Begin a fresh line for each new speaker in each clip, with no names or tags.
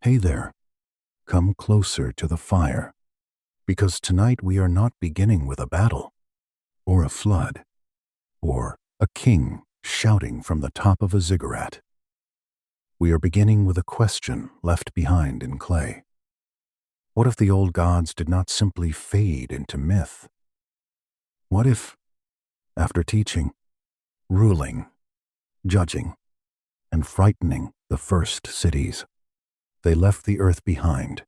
Hey there, come closer to the fire, because tonight we are not beginning with a battle, or a flood, or a king shouting from the top of a ziggurat. We are beginning with a question left behind in clay. What if the old gods did not simply fade into myth? What if, after teaching, ruling, judging, and frightening the first cities, they left the earth behind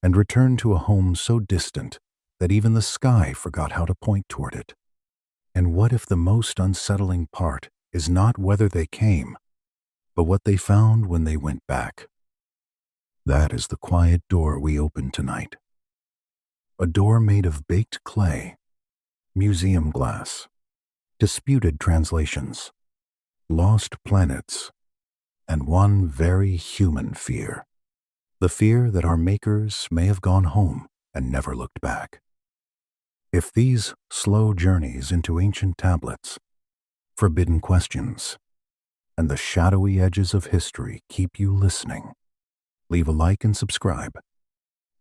and returned to a home so distant that even the sky forgot how to point toward it? And what if the most unsettling part is not whether they came, but what they found when they went back? That is the quiet door we open tonight. A door made of baked clay, museum glass, disputed translations, lost planets, and one very human fear. The fear that our makers may have gone home and never looked back. If these slow journeys into ancient tablets, forbidden questions, and the shadowy edges of history keep you listening, leave a like and subscribe.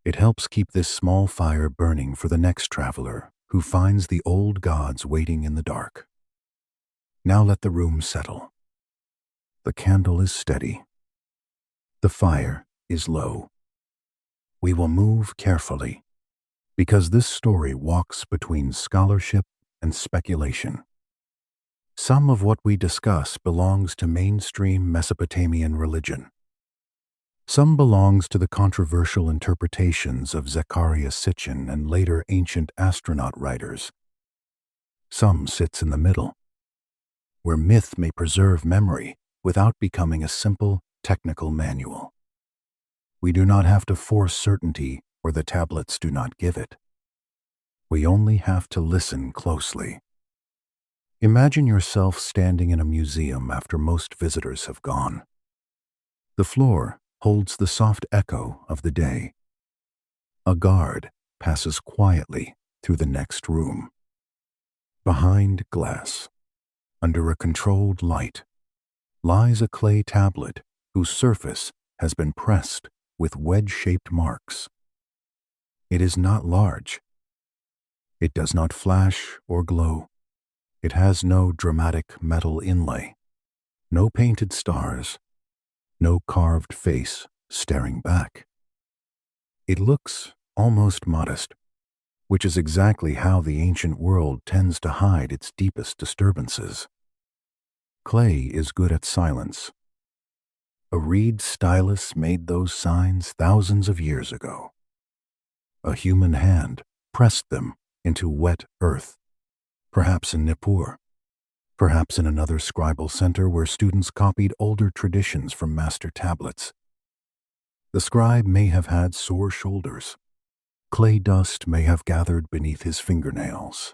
It helps keep this small fire burning for the next traveler who finds the old gods waiting in the dark. Now let the room settle. The candle is steady. The fire is low. We will move carefully, because this story walks between scholarship and speculation. Some of what we discuss belongs to mainstream Mesopotamian religion. Some belongs to the controversial interpretations of Zechariah Sitchin and later ancient astronaut writers. Some sits in the middle, where myth may preserve memory without becoming a simple technical manual. We do not have to force certainty where the tablets do not give it. We only have to listen closely. Imagine yourself standing in a museum after most visitors have gone. The floor holds the soft echo of the day. A guard passes quietly through the next room. Behind glass, under a controlled light, lies a clay tablet whose surface has been pressed with wedge-shaped marks. It is not large. It does not flash or glow. It has no dramatic metal inlay, no painted stars, no carved face staring back. It looks almost modest, which is exactly how the ancient world tends to hide its deepest disturbances. Clay is good at silence. A reed stylus made those signs thousands of years ago. A human hand pressed them into wet earth, perhaps in Nippur, perhaps in another scribal center where students copied older traditions from master tablets. The scribe may have had sore shoulders. Clay dust may have gathered beneath his fingernails.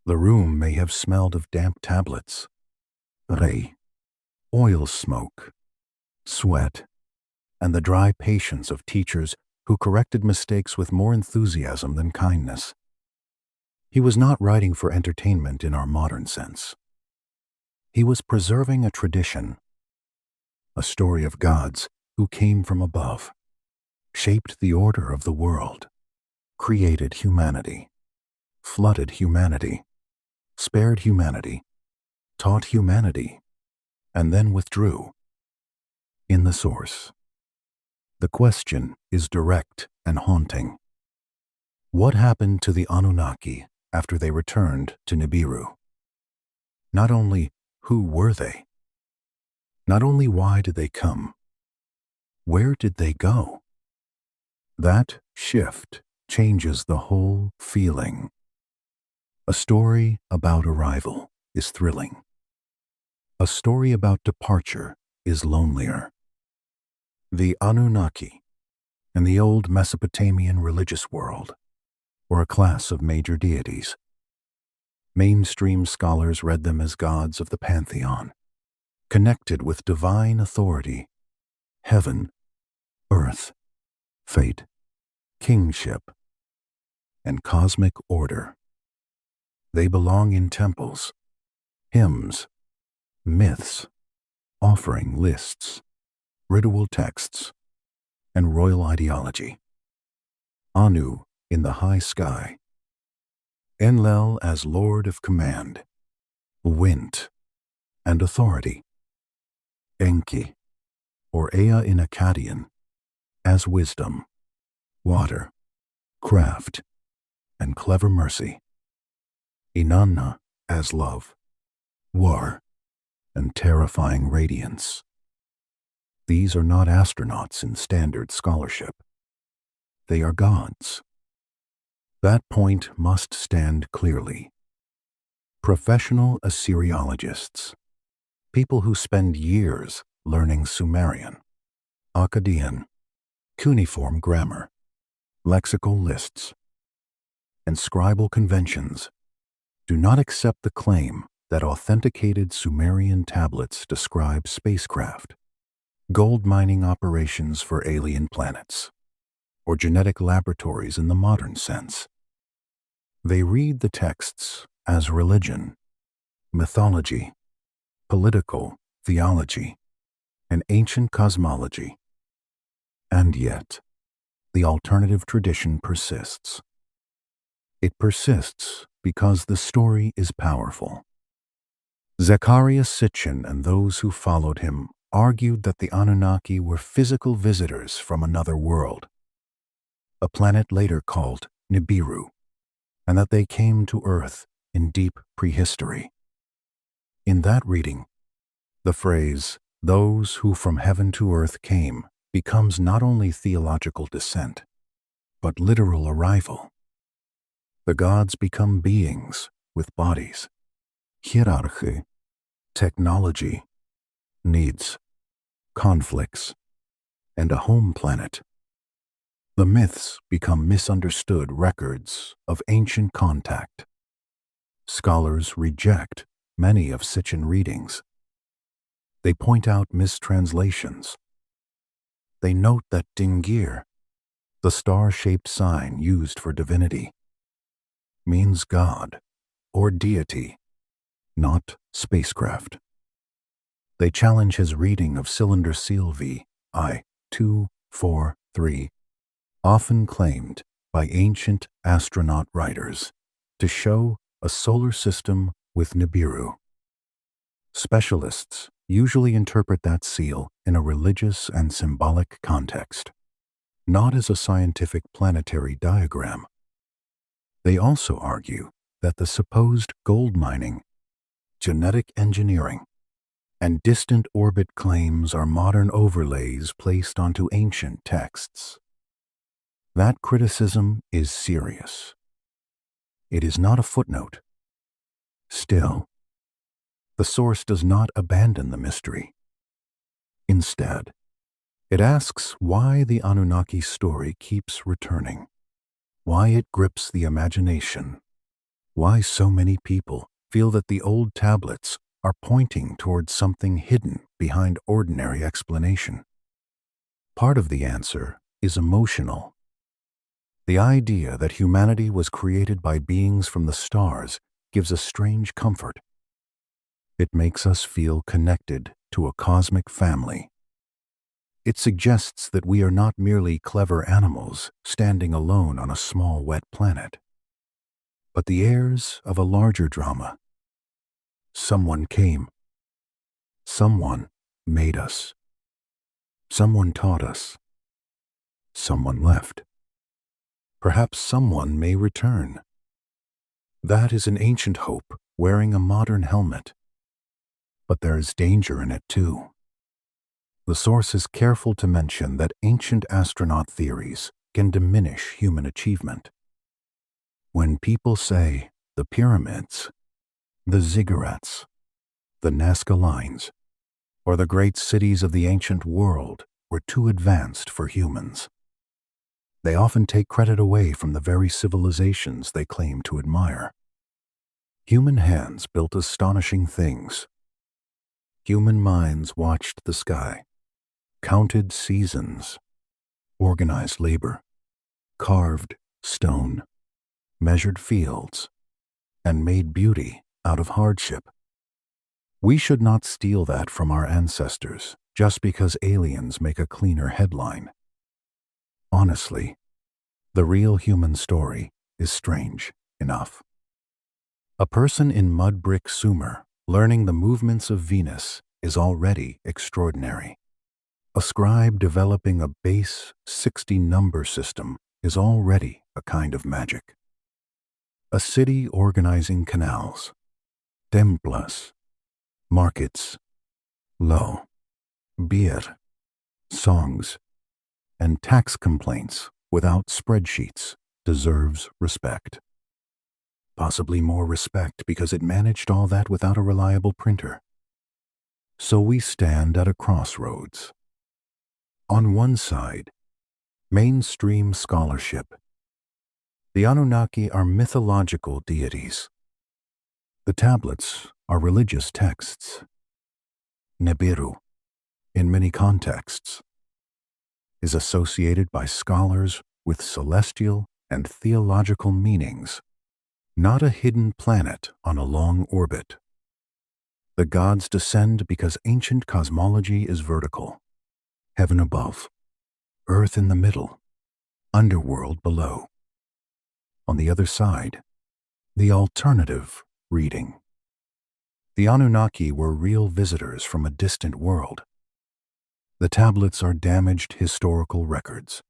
The room may have smelled of damp tablets, oil smoke, sweat, and the dry patience of teachers who corrected mistakes with more enthusiasm than kindness. He was not writing for entertainment in our modern sense. He was preserving a tradition, a story of gods who came from above, shaped the order of the world, created humanity, flooded humanity, spared humanity, taught humanity, and then withdrew. In the source, the question is direct and haunting. What happened to the Anunnaki after they returned to Nibiru? Not only who were they? Not only why did they come? Where did they go? That shift changes the whole feeling. A story about arrival is thrilling. A story about departure is lonelier. The Anunnaki, in the old Mesopotamian religious world, were a class of major deities. Mainstream scholars read them as gods of the pantheon, connected with divine authority, heaven, earth, fate, kingship, and cosmic order. They belong in temples, hymns, myths, offering lists, ritual texts, and royal ideology. Anu in the high sky. Enlil as Lord of Command, Wind, and Authority. Enki, or Ea in Akkadian, as Wisdom, Water, Craft, and Clever Mercy. Inanna as Love, War, and Terrifying Radiance. These are not astronauts in standard scholarship. They are gods. That point must stand clearly. Professional Assyriologists, people who spend years learning Sumerian, Akkadian, cuneiform grammar, lexical lists, and scribal conventions, do not accept the claim that authenticated Sumerian tablets describe spacecraft, gold mining operations for alien planets, or genetic laboratories in the modern sense. They read the texts as religion, mythology, political theology, and ancient cosmology. And yet, the alternative tradition persists. It persists because the story is powerful. Zecharia Sitchin and those who followed him argued that the Anunnaki were physical visitors from another world, a planet later called Nibiru, and that they came to Earth in deep prehistory. In that reading, the phrase, "those who from heaven to earth came," becomes not only theological descent, but literal arrival. The gods become beings with bodies, hierarchy, technology, needs, conflicts, and a home planet. The myths become misunderstood records of ancient contact. Scholars reject many of Sitchin readings. They point out mistranslations. They note that Dingir, the star-shaped sign used for divinity, means God or deity, not spacecraft. They challenge his reading of Cylinder Seal V I 243, often claimed by ancient astronaut writers, to show a solar system with Nibiru. Specialists usually interpret that seal in a religious and symbolic context, not as a scientific planetary diagram. They also argue that the supposed gold mining, genetic engineering, and distant orbit claims are modern overlays placed onto ancient texts. That criticism is serious. It is not a footnote. Still, the source does not abandon the mystery. Instead, it asks why the Anunnaki story keeps returning, why it grips the imagination, why so many people feel that the old tablets are pointing towards something hidden behind ordinary explanation. Part of the answer is emotional. The idea that humanity was created by beings from the stars gives a strange comfort. It makes us feel connected to a cosmic family. It suggests that we are not merely clever animals standing alone on a small wet planet, but the heirs of a larger drama. Someone came. Someone made us. Someone taught us. Someone left. Perhaps someone may return. That is an ancient hope wearing a modern helmet. But there is danger in it too. The source is careful to mention that ancient astronaut theories can diminish human achievement. When people say the pyramids, the ziggurats, the Nazca lines, or the great cities of the ancient world were too advanced for humans, they often take credit away from the very civilizations they claim to admire. Human hands built astonishing things. Human minds watched the sky, counted seasons, organized labor, carved stone, measured fields, and made beauty out of hardship. We should not steal that from our ancestors just because aliens make a cleaner headline. Honestly, the real human story is strange enough. A person in mud brick Sumer learning the movements of Venus is already extraordinary. A scribe developing a base 60 number system is already a kind of magic. A city organizing canals, temples, markets, lo, beer, songs, and tax complaints without spreadsheets deserves respect. Possibly more respect because it managed all that without a reliable printer. So we stand at a crossroads. On one side, mainstream scholarship. The Anunnaki are mythological deities. The tablets are religious texts. Nibiru, in many contexts, is associated by scholars with celestial and theological meanings, not a hidden planet on a long orbit. The gods descend because ancient cosmology is vertical. Heaven above, earth in the middle, underworld below. On the other side, the alternative reading. The Anunnaki were real visitors from a distant world. The tablets are damaged historical records.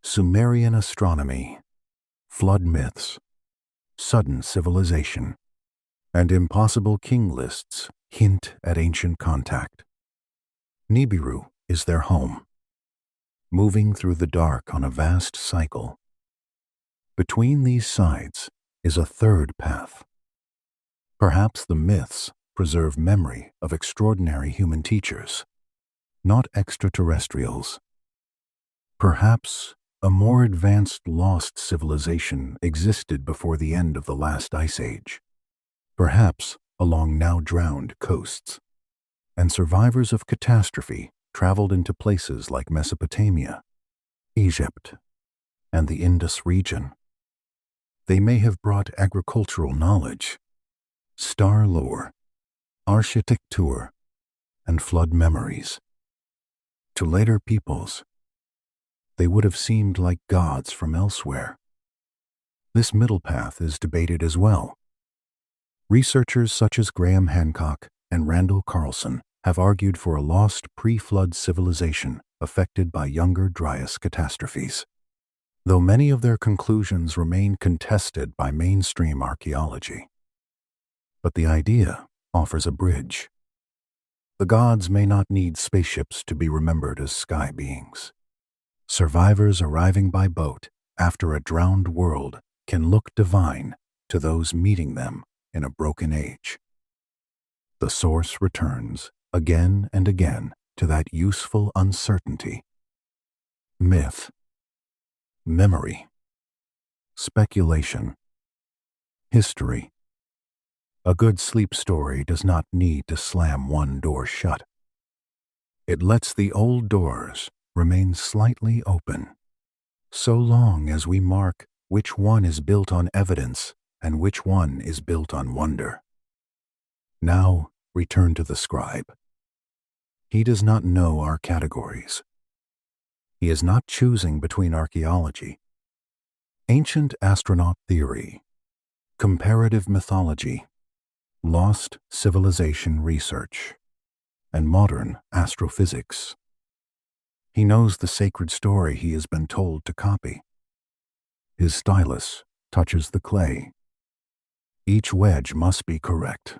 Sumerian astronomy, flood myths, sudden civilization, and impossible king lists hint at ancient contact. Nibiru is their home, moving through the dark on a vast cycle. Between these sides is a third path. Perhaps the myths preserve memory of extraordinary human teachers, not extraterrestrials. Perhaps a more advanced lost civilization existed before the end of the last ice age. Perhaps along now drowned coasts. And survivors of catastrophe traveled into places like Mesopotamia, Egypt, and the Indus region. They may have brought agricultural knowledge, star lore, architecture, and flood memories. To later peoples, they would have seemed like gods from elsewhere. This middle path is debated as well. Researchers such as Graham Hancock and Randall Carlson have argued for a lost pre-flood civilization affected by younger Dryas catastrophes, though many of their conclusions remain contested by mainstream archaeology. But the idea offers a bridge. The gods may not need spaceships to be remembered as sky beings. Survivors arriving by boat after a drowned world can look divine to those meeting them in a broken age. The source returns again and again to that useful uncertainty. Myth, memory, speculation, history. A good sleep story does not need to slam one door shut. It lets the old doors remain slightly open, so long as we mark which one is built on evidence and which one is built on wonder. Now return to the scribe. He does not know our categories. He is not choosing between archaeology, ancient astronaut theory, comparative mythology, lost civilization research, and modern astrophysics. He knows the sacred story he has been told to copy. His stylus touches the clay. Each wedge must be correct.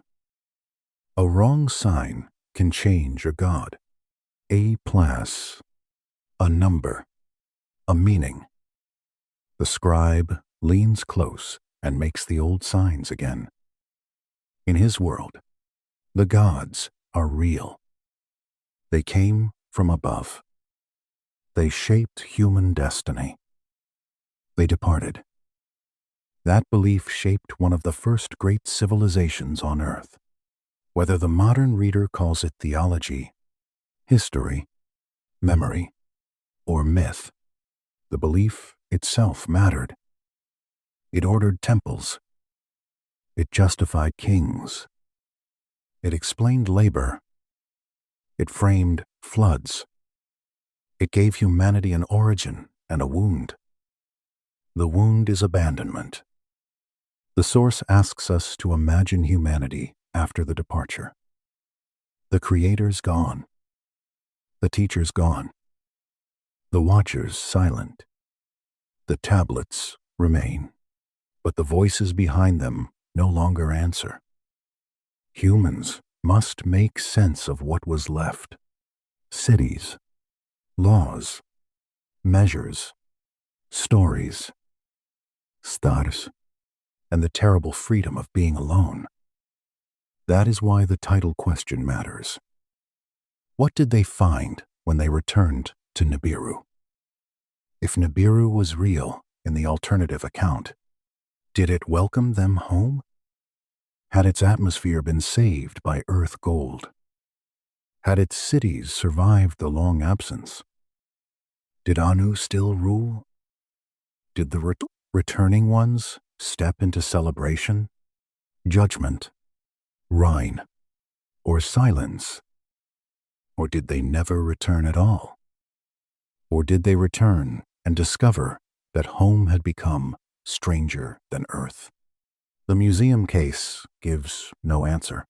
A wrong sign can change a god, a place, a number, a meaning. The scribe leans close and makes the old signs again. In his world, the gods are real. They came from above. They shaped human destiny. They departed. That belief shaped one of the first great civilizations on Earth. Whether the modern reader calls it theology, history, memory, or myth, the belief itself mattered. It ordered temples. It justified kings. It explained labor. It framed floods. It gave humanity an origin and a wound. The wound is abandonment. The source asks us to imagine humanity after the departure. The creator's gone. The teacher's gone. The watchers silent. The tablets remain, but the voices behind them no longer answer. Humans must make sense of what was left. Cities, laws, measures, stories, stars, and the terrible freedom of being alone. That is why the title question matters. What did they find when they returned to Nibiru? If Nibiru was real in the alternative account, did it welcome them home? Had its atmosphere been saved by Earth gold? Had its cities survived the long absence? Did Anu still rule? Did the returning ones step into celebration, judgment, Rhine, or silence? Or did they never return at all? Or did they return and discover that home had become stranger than Earth? The museum case gives no answer.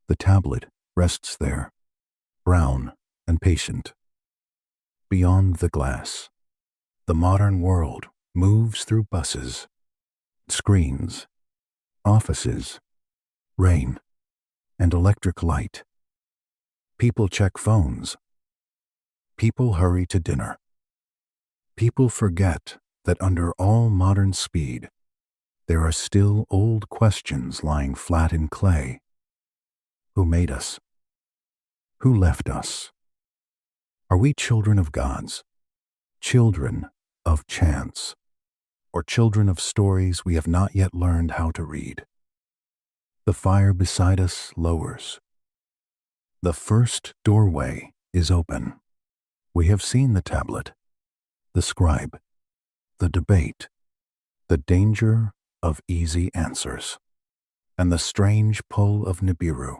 The tablet rests there, brown and patient. Beyond the glass, the modern world moves through buses, screens, offices, rain, and electric light. People check phones. People hurry to dinner. People forget that under all modern speed, there are still old questions lying flat in clay. Who made us? Who left us? Are we children of gods, children of chance, or children of stories we have not yet learned how to read? The fire beside us lowers. The first doorway is open. We have seen the tablet, the scribe, the debate, the danger of easy answers, and the strange pull of Nibiru.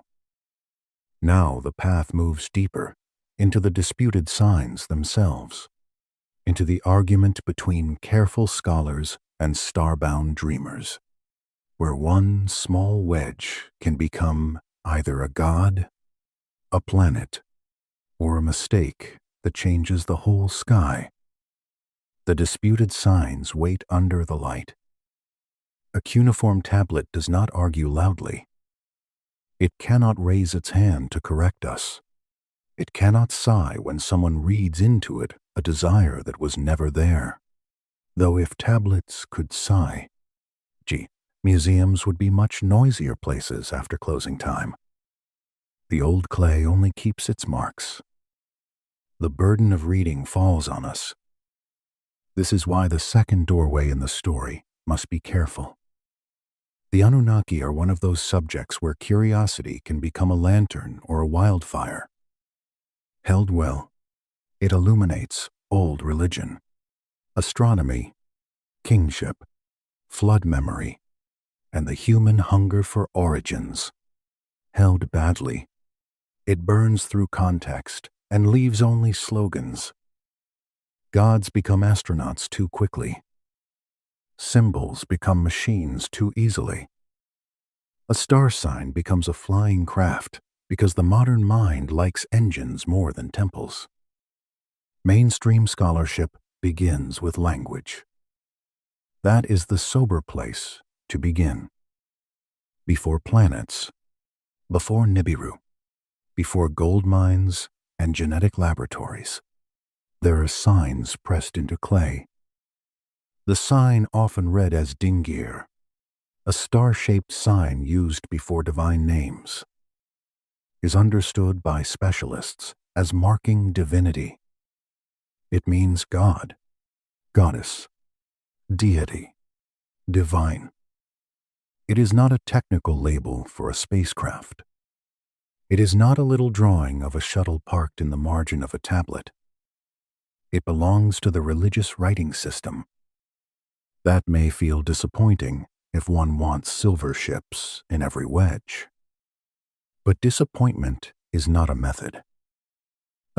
Now the path moves deeper into the disputed signs themselves, into the argument between careful scholars and starbound dreamers, where one small wedge can become either a god, a planet, or a mistake that changes the whole sky. The disputed signs wait under the light. A cuneiform tablet does not argue loudly. It cannot raise its hand to correct us. It cannot sigh when someone reads into it a desire that was never there. Though if tablets could sigh, museums would be much noisier places after closing time. The old clay only keeps its marks. The burden of reading falls on us. This is why the second doorway in the story must be careful. The Anunnaki are one of those subjects where curiosity can become a lantern or a wildfire. Held well, it illuminates old religion, astronomy, kingship, flood memory, and the human hunger for origins. Held badly, it burns through context and leaves only slogans. Gods become astronauts too quickly. Symbols become machines too easily. A star sign becomes a flying craft because the modern mind likes engines more than temples. Mainstream scholarship begins with language. That is the sober place to begin. Before planets, before Nibiru, before gold mines and genetic laboratories, there are signs pressed into clay. The sign often read as Dingir, a star-shaped sign used before divine names, is understood by specialists as marking divinity. It means God, goddess, deity, divine. It is not a technical label for a spacecraft. It is not a little drawing of a shuttle parked in the margin of a tablet. It belongs to the religious writing system. That may feel disappointing if one wants silver ships in every wedge. But disappointment is not a method.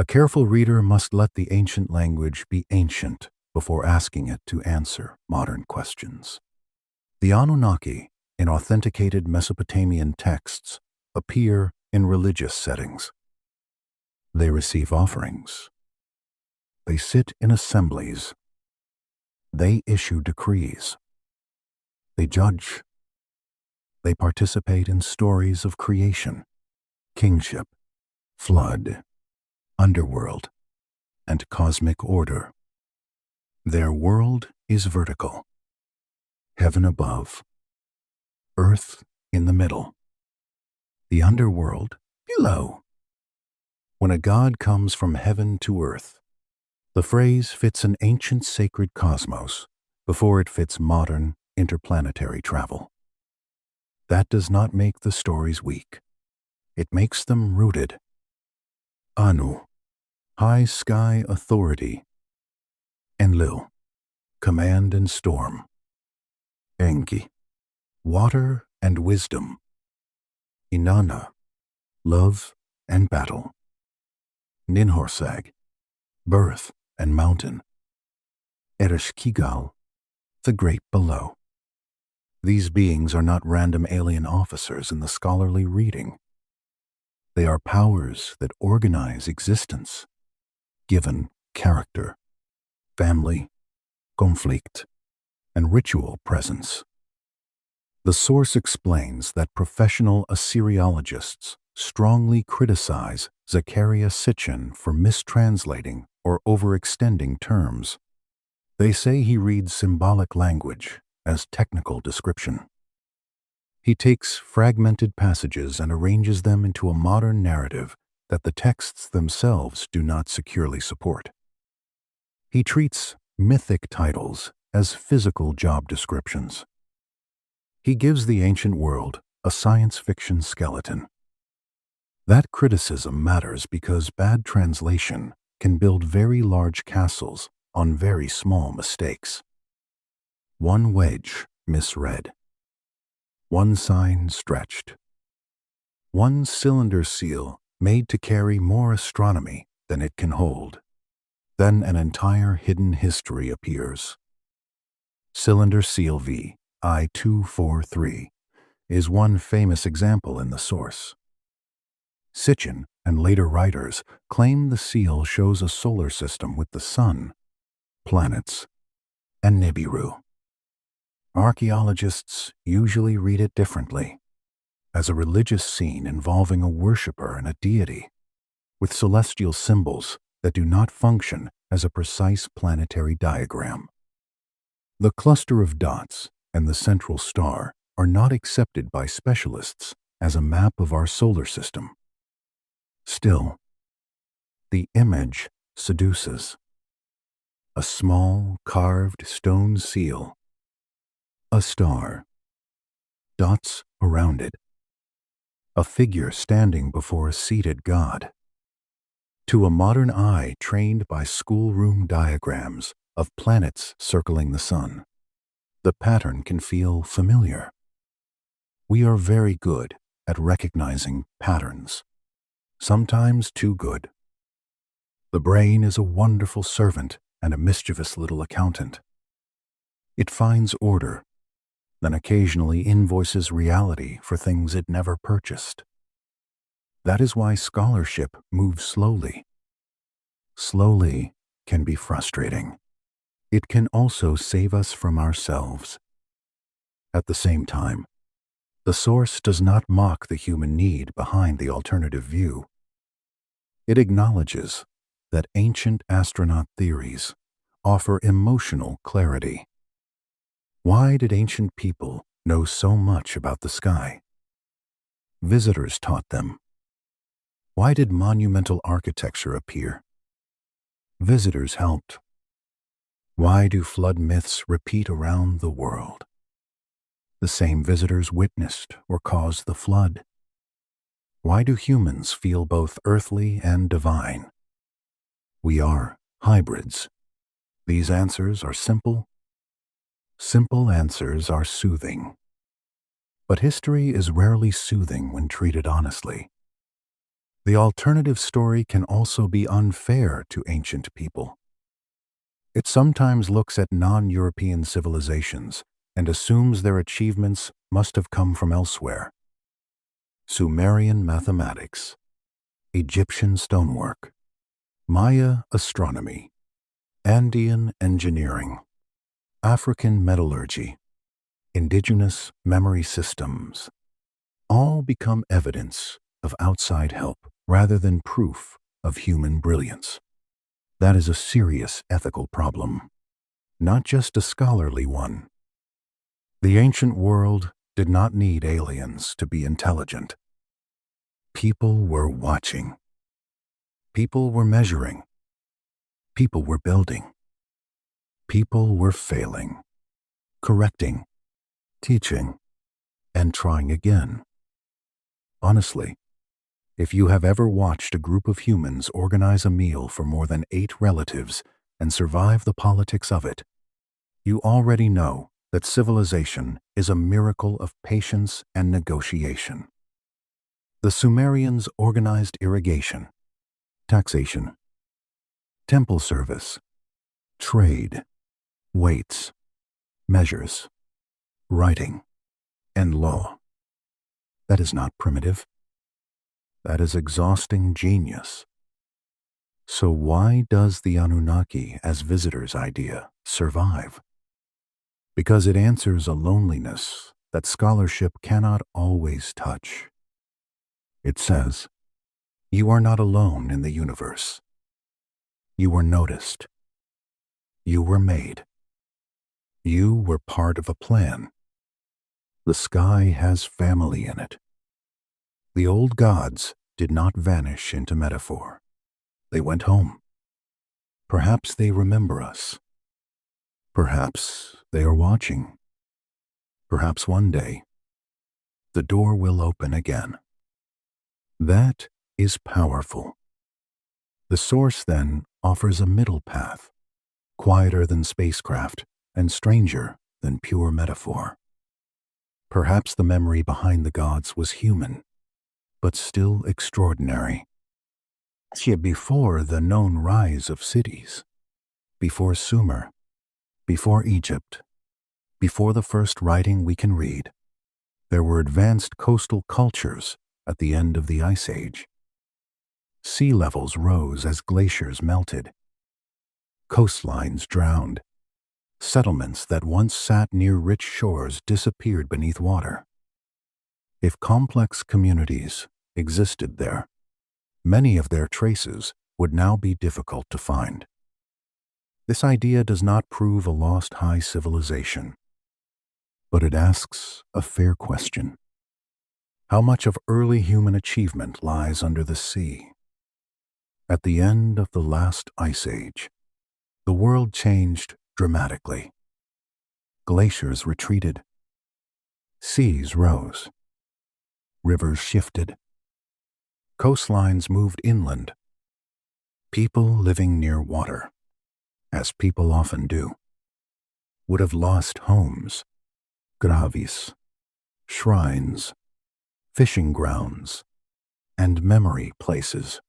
A careful reader must let the ancient language be ancient before asking it to answer modern questions. The Anunnaki, in authenticated Mesopotamian texts, appear in religious settings. They receive offerings. They sit in assemblies. They issue decrees. They judge. They participate in stories of creation, kingship, flood, underworld, and cosmic order. Their world is vertical. Heaven above, earth in the middle, the underworld below. When a god comes from heaven to earth, the phrase fits an ancient sacred cosmos before it fits modern interplanetary travel. That does not make the stories weak. It makes them rooted. Anu, high sky authority. Enlil, command and storm. Enki, water and wisdom. Inanna, love and battle. Ninhursag, birth and mountain. Ereshkigal, the great below. These beings are not random alien officers in the scholarly reading. They are powers that organize existence, given character, family, conflict, and ritual presence. The source explains that professional Assyriologists strongly criticize Zecharia Sitchin for mistranslating or overextending terms. They say he reads symbolic language as technical description. He takes fragmented passages and arranges them into a modern narrative that the texts themselves do not securely support. He treats mythic titles as physical job descriptions. He gives the ancient world a science fiction skeleton. That criticism matters because bad translation can build very large castles on very small mistakes. One wedge misread. One sign stretched. One cylinder seal made to carry more astronomy than it can hold. Then an entire hidden history appears. Cylinder seal V I-243 is one famous example in the source. Sitchin and later writers claim the seal shows a solar system with the sun, planets, and Nibiru. Archaeologists usually read it differently, as a religious scene involving a worshipper and a deity, with celestial symbols that do not function as a precise planetary diagram. The cluster of dots and the central star are not accepted by specialists as a map of our solar system. Still, the image seduces. A small, carved stone seal. A star. Dots around it. A figure standing before a seated god. To a modern eye trained by schoolroom diagrams of planets circling the sun, the pattern can feel familiar. We are very good at recognizing patterns, sometimes too good. The brain is a wonderful servant and a mischievous little accountant. It finds order, then occasionally invoices reality for things it never purchased. That is why scholarship moves slowly. Slowly can be frustrating. It can also save us from ourselves. At the same time, the source does not mock the human need behind the alternative view. It acknowledges that ancient astronaut theories offer emotional clarity. Why did ancient people know so much about the sky? Visitors taught them. Why did monumental architecture appear? Visitors helped. Why do flood myths repeat around the world? The same visitors witnessed or caused the flood. Why do humans feel both earthly and divine? We are hybrids. These answers are simple. Simple answers are soothing. But history is rarely soothing when treated honestly. The alternative story can also be unfair to ancient people. It sometimes looks at non-European civilizations and assumes their achievements must have come from elsewhere. Sumerian mathematics, Egyptian stonework, Maya astronomy, Andean engineering, African metallurgy, indigenous memory systems, all become evidence of outside help rather than proof of human brilliance. That is a serious ethical problem, not just a scholarly one. The ancient world did not need aliens to be intelligent. People were watching. People were measuring. People were building. People were failing, correcting, teaching, and trying again. Honestly, if you have ever watched a group of humans organize a meal for more than 8 relatives and survive the politics of it, you already know that civilization is a miracle of patience and negotiation. The Sumerians organized irrigation, taxation, temple service, trade, weights, measures, writing, and law. That is not primitive. That is exhausting genius. So why does the Anunnaki as visitors idea survive? Because it answers a loneliness that scholarship cannot always touch. It says, you are not alone in the universe. You were noticed. You were made. You were part of a plan. The sky has family in it. The old gods did not vanish into metaphor. They went home. Perhaps they remember us. Perhaps they are watching. Perhaps one day, the door will open again. That is powerful. The source then offers a middle path, quieter than spacecraft and stranger than pure metaphor. Perhaps the memory behind the gods was human, but still extraordinary. Before the known rise of cities, before Sumer, before Egypt, before the first writing we can read, there were advanced coastal cultures at the end of the Ice Age. Sea levels rose as glaciers melted. Coastlines drowned. Settlements that once sat near rich shores disappeared beneath water. If complex communities existed there, many of their traces would now be difficult to find. This idea does not prove a lost high civilization, but it asks a fair question. How much of early human achievement lies under the sea? At the end of the last ice age, the world changed dramatically. Glaciers retreated. Seas rose. Rivers shifted. Coastlines moved inland. People living near water, as people often do, would have lost homes, gravis, shrines, fishing grounds, and memory places.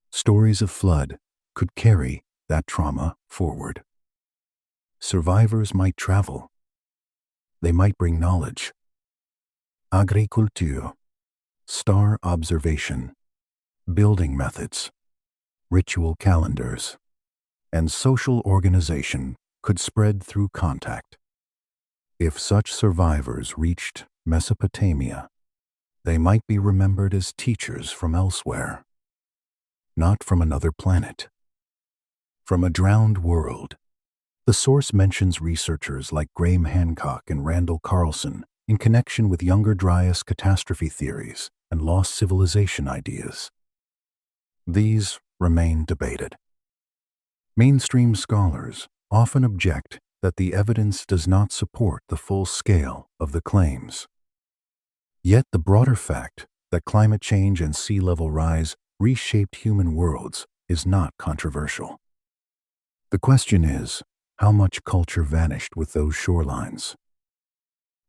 Stories of flood could carry that trauma forward. Survivors might travel. They might bring knowledge. Agriculture, star observation, building methods, ritual calendars, and social organization could spread through contact. If such survivors reached Mesopotamia, they might be remembered as teachers from elsewhere, not from another planet. From a drowned world, the source mentions researchers like Graham Hancock and Randall Carlson in connection with Younger Dryas catastrophe theories and lost civilization ideas. These remain debated. Mainstream scholars often object that the evidence does not support the full scale of the claims. Yet the broader fact that climate change and sea level rise reshaped human worlds is not controversial. The question is, how much culture vanished with those shorelines?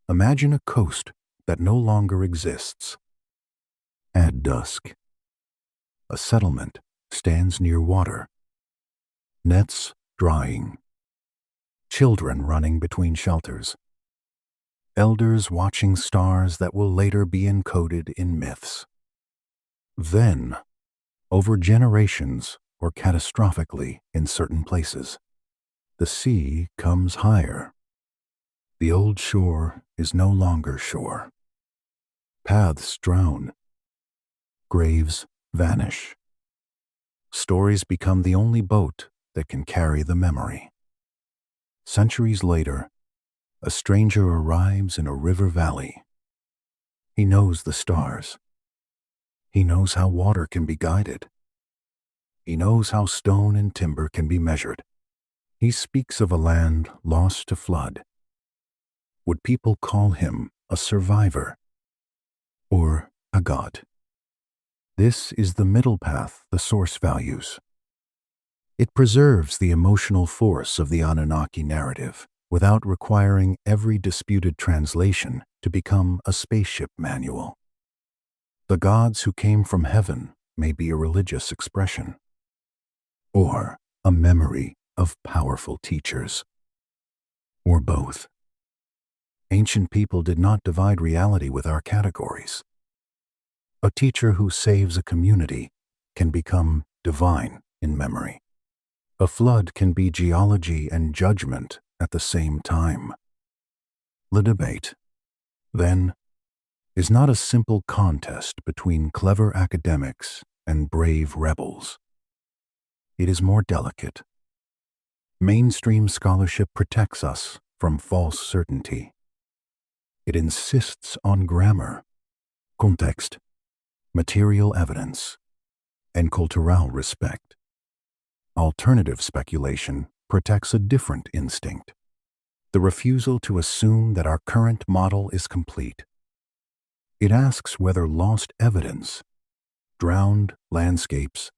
Imagine a coast that no longer exists. At dusk, a settlement stands near water, nets drying, children running between shelters, elders watching stars that will later be encoded in myths. Then, over generations or catastrophically in certain places, the sea comes higher. The old shore is no longer shore. Paths drown. Graves vanish. Stories become the only boat that can carry the memory. Centuries later, a stranger arrives in a river valley. He knows the stars. He knows how water can be guided. He knows how stone and timber can be measured. He speaks of a land lost to flood. Would people call him a survivor or a god? This is the middle path the source values. It preserves the emotional force of the Anunnaki narrative without requiring every disputed translation to become a spaceship manual. The gods who came from heaven may be a religious expression, or a memory of powerful teachers, or both. Ancient people did not divide reality with our categories. A teacher who saves a community can become divine in memory. A flood can be geology and judgment at the same time. The debate, then, is not a simple contest between clever academics and brave rebels. It is more delicate. Mainstream scholarship protects us from false certainty. It insists on grammar, context, material evidence, and cultural respect. Alternative speculation protects a different instinct, the refusal to assume that our current model is complete. It asks whether lost evidence, drowned landscapes,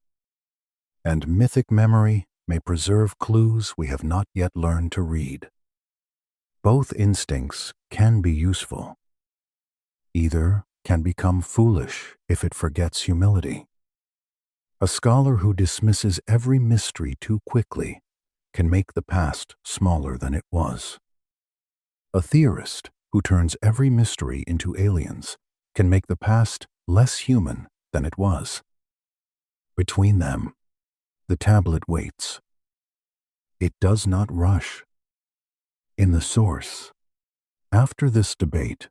and mythic memory may preserve clues we have not yet learned to read. Both instincts can be useful. Either can become foolish if it forgets humility. A scholar who dismisses every mystery too quickly can make the past smaller than it was. A theorist who turns every mystery into aliens can make the past less human than it was. Between them, the tablet waits. It does not rush. In the source, after this debate,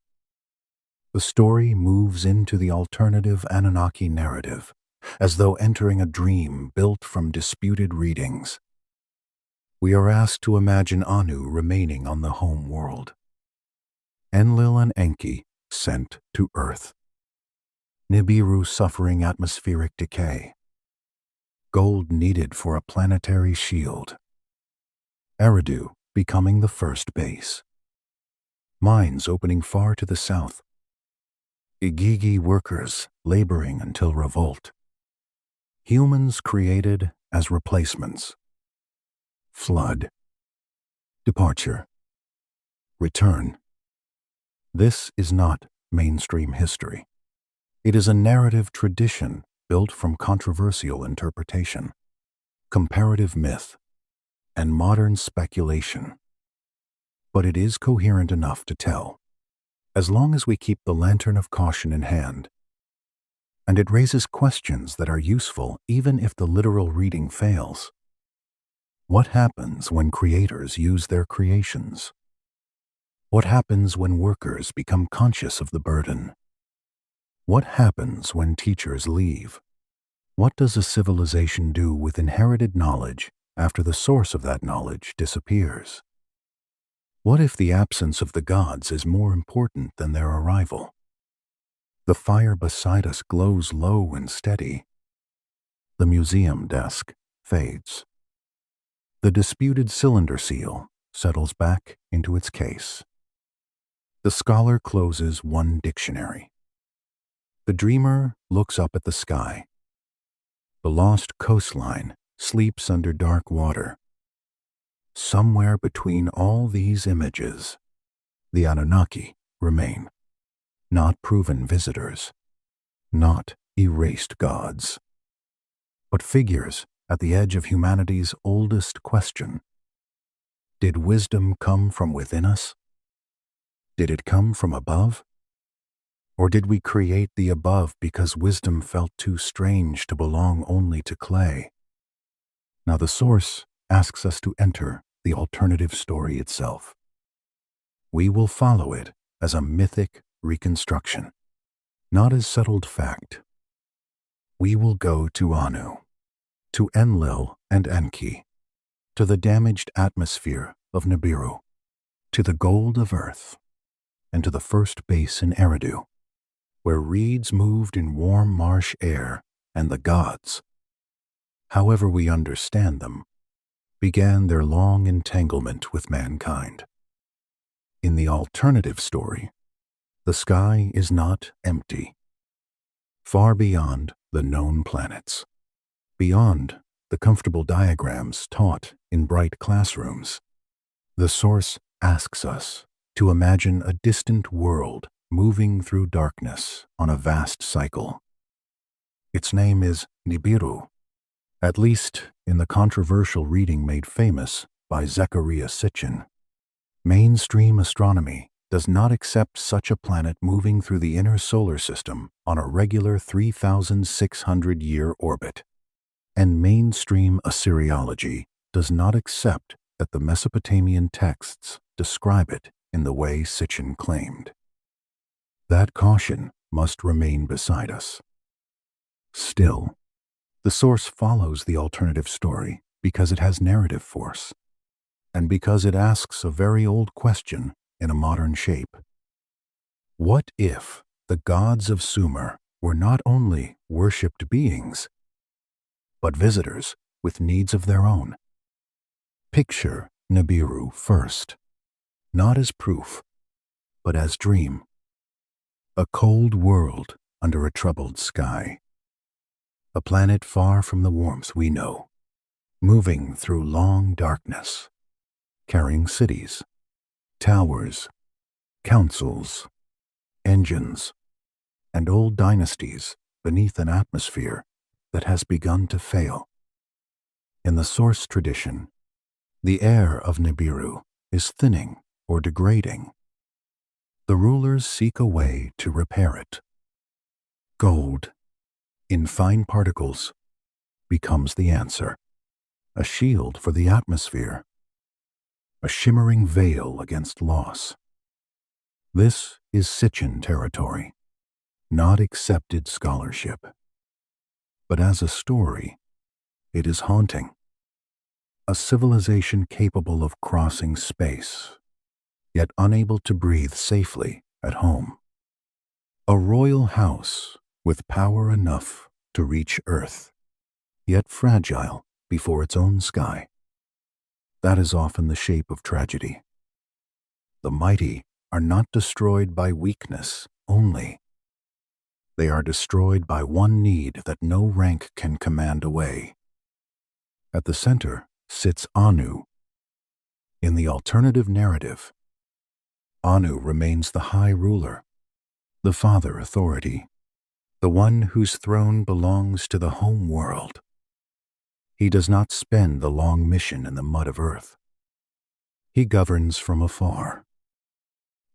the story moves into the alternative Anunnaki narrative, as though entering a dream built from disputed readings. We are asked to imagine Anu remaining on the home world, Enlil and Enki sent to Earth, Nibiru suffering atmospheric decay, gold needed for a planetary shield, Eridu becoming the first base, mines opening far to the south, Igigi workers laboring until revolt, humans created as replacements, flood, departure, return. This is not mainstream history. It is a narrative tradition built from controversial interpretation, comparative myth, and modern speculation. But it is coherent enough to tell, as long as we keep the lantern of caution in hand. And it raises questions that are useful even if the literal reading fails. What happens when creators use their creations? What happens when workers become conscious of the burden? What happens when teachers leave? What does a civilization do with inherited knowledge after the source of that knowledge disappears? What if the absence of the gods is more important than their arrival? The fire beside us glows low and steady. The museum desk fades. The disputed cylinder seal settles back into its case. The scholar closes one dictionary. The dreamer looks up at the sky. The lost coastline sleeps under dark water. Somewhere between all these images, the Anunnaki remain, not proven visitors, not erased gods. but figures at the edge of humanity's oldest question. Did wisdom come from within us? Did it come from above? Or did we create the above because wisdom felt too strange to belong only to clay? Now the source asks us to enter the alternative story itself. We will follow it as a mythic reconstruction, not as settled fact. We will go to Anu, to Enlil and Enki, to the damaged atmosphere of Nibiru, to the gold of Earth, and to the first base in Eridu, where reeds moved in warm marsh air and the gods, however we understand them, began their long entanglement with mankind. In the alternative story, the sky is not empty. Far beyond the known planets, beyond the comfortable diagrams taught in bright classrooms, the source asks us to imagine a distant world moving through darkness on a vast cycle. Its name is Nibiru, at least in the controversial reading made famous by Zecharia Sitchin. Mainstream astronomy does not accept such a planet moving through the inner solar system on a regular 3,600-year orbit. And mainstream Assyriology does not accept that the Mesopotamian texts describe it in the way Sitchin claimed. That caution must remain beside us. Still, the source follows the alternative story because it has narrative force, and because it asks a very old question in a modern shape. What if the gods of Sumer were not only worshipped beings, but visitors with needs of their own? Picture Nibiru first, not as proof, but as dream. A cold world under a troubled sky. A planet far from the warmth we know, moving through long darkness, carrying cities, towers, councils, engines, and old dynasties beneath an atmosphere that has begun to fail. In the source tradition, the air of Nibiru is thinning or degrading. The rulers seek a way to repair it. Gold, in fine particles, becomes the answer, a shield for the atmosphere, a shimmering veil against loss. This is Sitchin territory, not accepted scholarship. But as a story, it is haunting. A civilization capable of crossing space, yet unable to breathe safely at home. A royal house with power enough to reach Earth, yet fragile before its own sky. That is often the shape of tragedy. The mighty are not destroyed by weakness only. They are destroyed by one need that no rank can command away. At the center sits Anu. In the alternative narrative, Anu remains the high ruler, the father authority, the one whose throne belongs to the home world. He does not spend the long mission in the mud of earth. He governs from afar.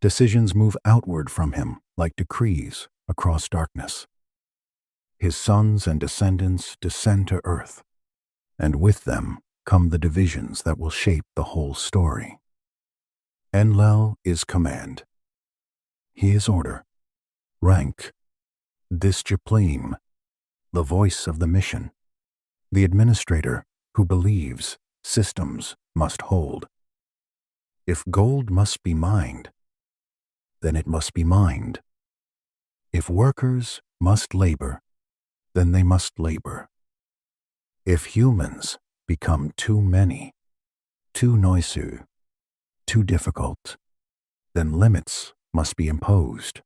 Decisions move outward from him like decrees across darkness. His sons and descendants descend to earth, and with them come the divisions that will shape the whole story. Enlil is command. He is order, rank, discipline, the voice of the mission, the administrator who believes systems must hold. If gold must be mined, then it must be mined. If workers must labor, then they must labor. If humans become too many, too noisy, too difficult, then limits must be imposed.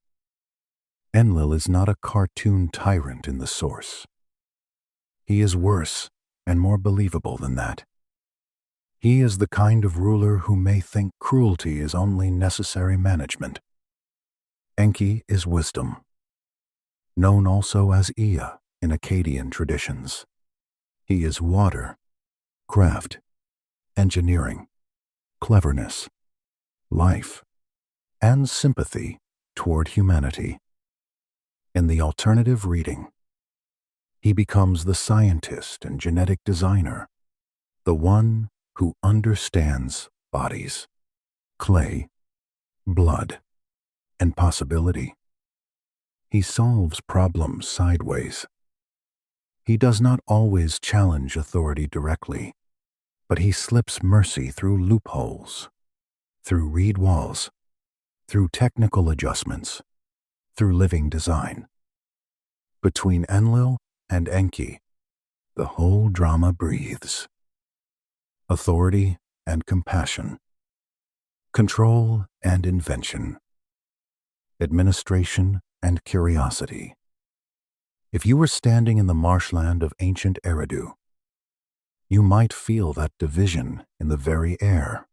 Enlil is not a cartoon tyrant in the source. He is worse and more believable than that. He is the kind of ruler who may think cruelty is only necessary management. Enki is wisdom, known also as Ea in Akkadian traditions. He is water, craft, engineering, cleverness, life, and sympathy toward humanity. In the alternative reading, he becomes the scientist and genetic designer, the one who understands bodies, clay, blood, and possibility. He solves problems sideways. He does not always challenge authority directly, but he slips mercy through loopholes, through reed walls, through technical adjustments, through living design. Between Enlil and Enki, the whole drama breathes. Authority and compassion, control and invention, administration and curiosity. If you were standing in the marshland of ancient Eridu, you might feel that division in the very air.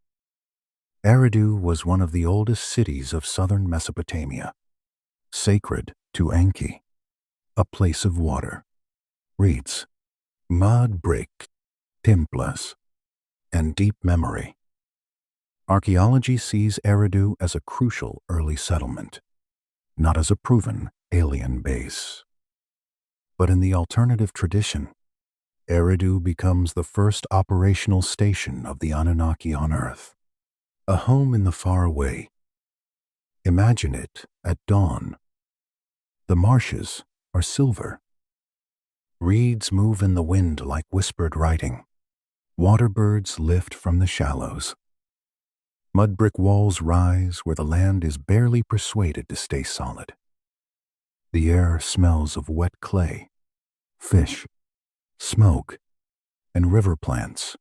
Eridu was one of the oldest cities of southern Mesopotamia, sacred to Enki, a place of water, reeds, mud brick, temples, and deep memory. Archaeology sees Eridu as a crucial early settlement, not as a proven alien base. But in the alternative tradition, Eridu becomes the first operational station of the Anunnaki on Earth, a home in the far away. Imagine it at dawn. The marshes are silver. Reeds move in the wind like whispered writing. Waterbirds lift from the shallows. Mud brick walls rise where the land is barely persuaded to stay solid. The air smells of wet clay, fish, smoke, and river plants.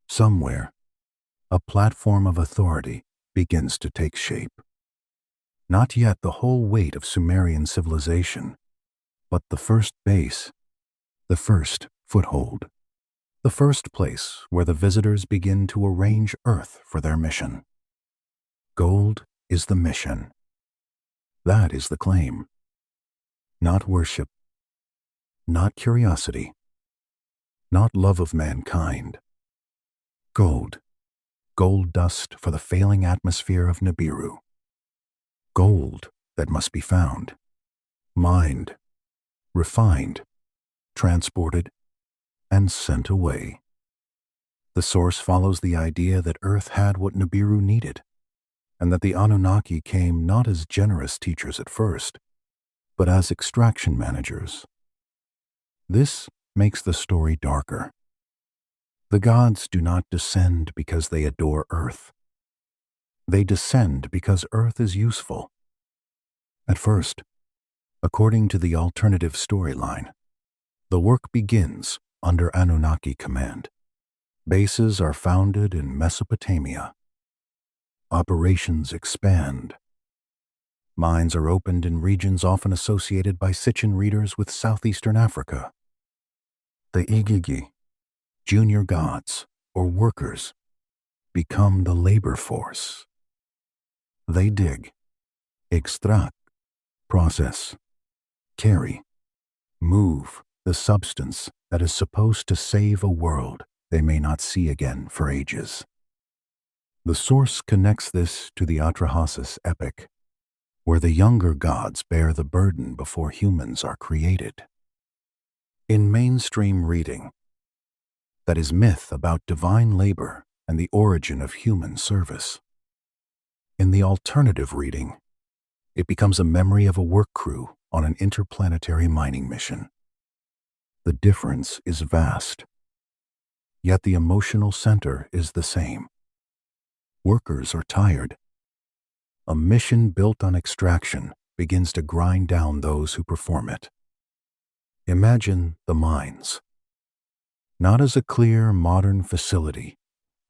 Somewhere, a platform of authority begins to take shape. Not yet the whole weight of Sumerian civilization, but the first base, the first foothold, the first place where the visitors begin to arrange Earth for their mission. Gold is the mission. That is the claim. Not worship, not curiosity, not love of mankind. Gold, gold dust for the failing atmosphere of Nibiru. Gold that must be found, mined, refined, transported, and sent away. The source follows the idea that Earth had what Nibiru needed, and that the Anunnaki came not as generous teachers at first, but as extraction managers. This makes the story darker. The gods do not descend because they adore Earth. They descend because Earth is useful. At first, according to the alternative storyline, the work begins under Anunnaki command. Bases are founded in Mesopotamia. Operations expand. Mines are opened in regions often associated by Sitchin readers with southeastern Africa. The Igigi, junior gods, or workers, become the labor force. They dig, extract, process, carry, move the substance that is supposed to save a world they may not see again for ages. The source connects this to the Atrahasis epic, where the younger gods bear the burden before humans are created. In mainstream reading, that is myth about divine labor and the origin of human service. In the alternative reading, it becomes a memory of a work crew on an interplanetary mining mission. The difference is vast, yet the emotional center is the same. Workers are tired. A mission built on extraction begins to grind down those who perform it. Imagine the mines, not as a clear, modern facility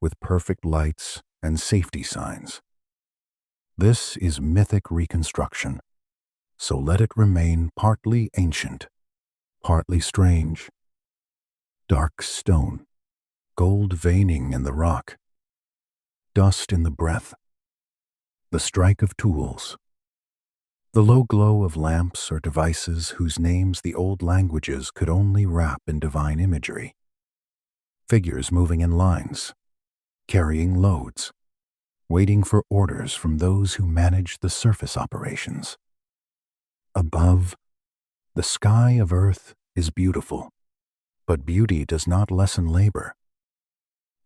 with perfect lights and safety signs. This is mythic reconstruction, so let it remain partly ancient, partly strange. Dark stone, gold veining in the rock, dust in the breath, the strike of tools, The low glow of lamps or devices whose names the old languages could only wrap in divine imagery. Figures moving in lines, carrying loads, waiting for orders from those who manage the surface operations. Above, the sky of Earth is beautiful, but beauty does not lessen labor.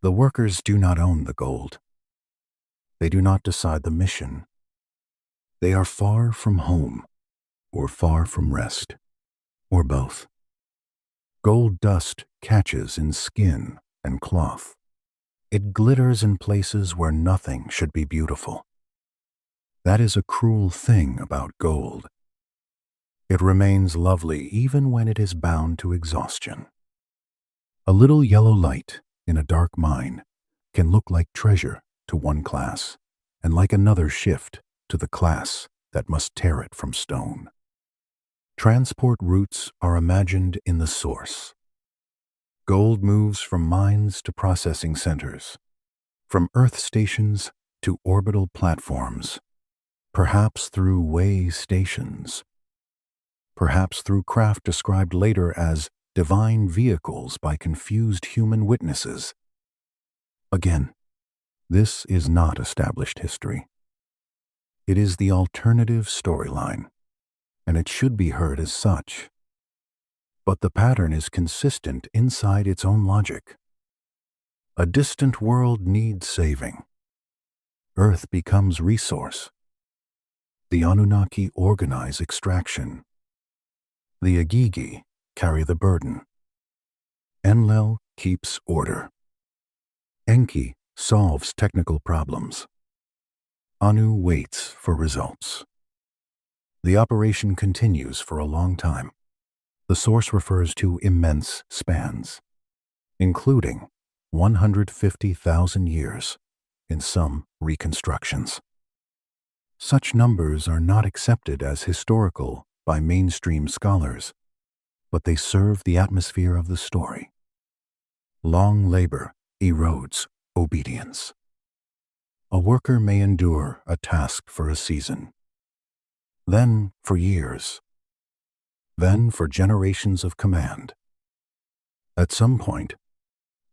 The workers do not own the gold. They do not decide the mission. They are far from home, or far from rest, or both. Gold dust catches in skin and cloth. It glitters in places where nothing should be beautiful. That is a cruel thing about gold. It remains lovely even when it is bound to exhaustion. A little yellow light in a dark mine can look like treasure to one class, and like another shift to the class that must tear it from stone. Transport routes are imagined in the source. Gold moves from mines to processing centers, from Earth stations to orbital platforms, perhaps through way stations, perhaps through craft described later as divine vehicles by confused human witnesses. Again, this is not established history. It is the alternative storyline, and it should be heard as such. But the pattern is consistent inside its own logic. A distant world needs saving. Earth becomes resource. The Anunnaki organize extraction. The Agigi carry the burden. Enlil keeps order. Enki solves technical problems. Anu waits for results. The operation continues for a long time. The source refers to immense spans, including 150,000 years in some reconstructions. Such numbers are not accepted as historical by mainstream scholars, but they serve the atmosphere of the story. Long labor erodes obedience. A worker may endure a task for a season, then for years, then for generations of command. At some point,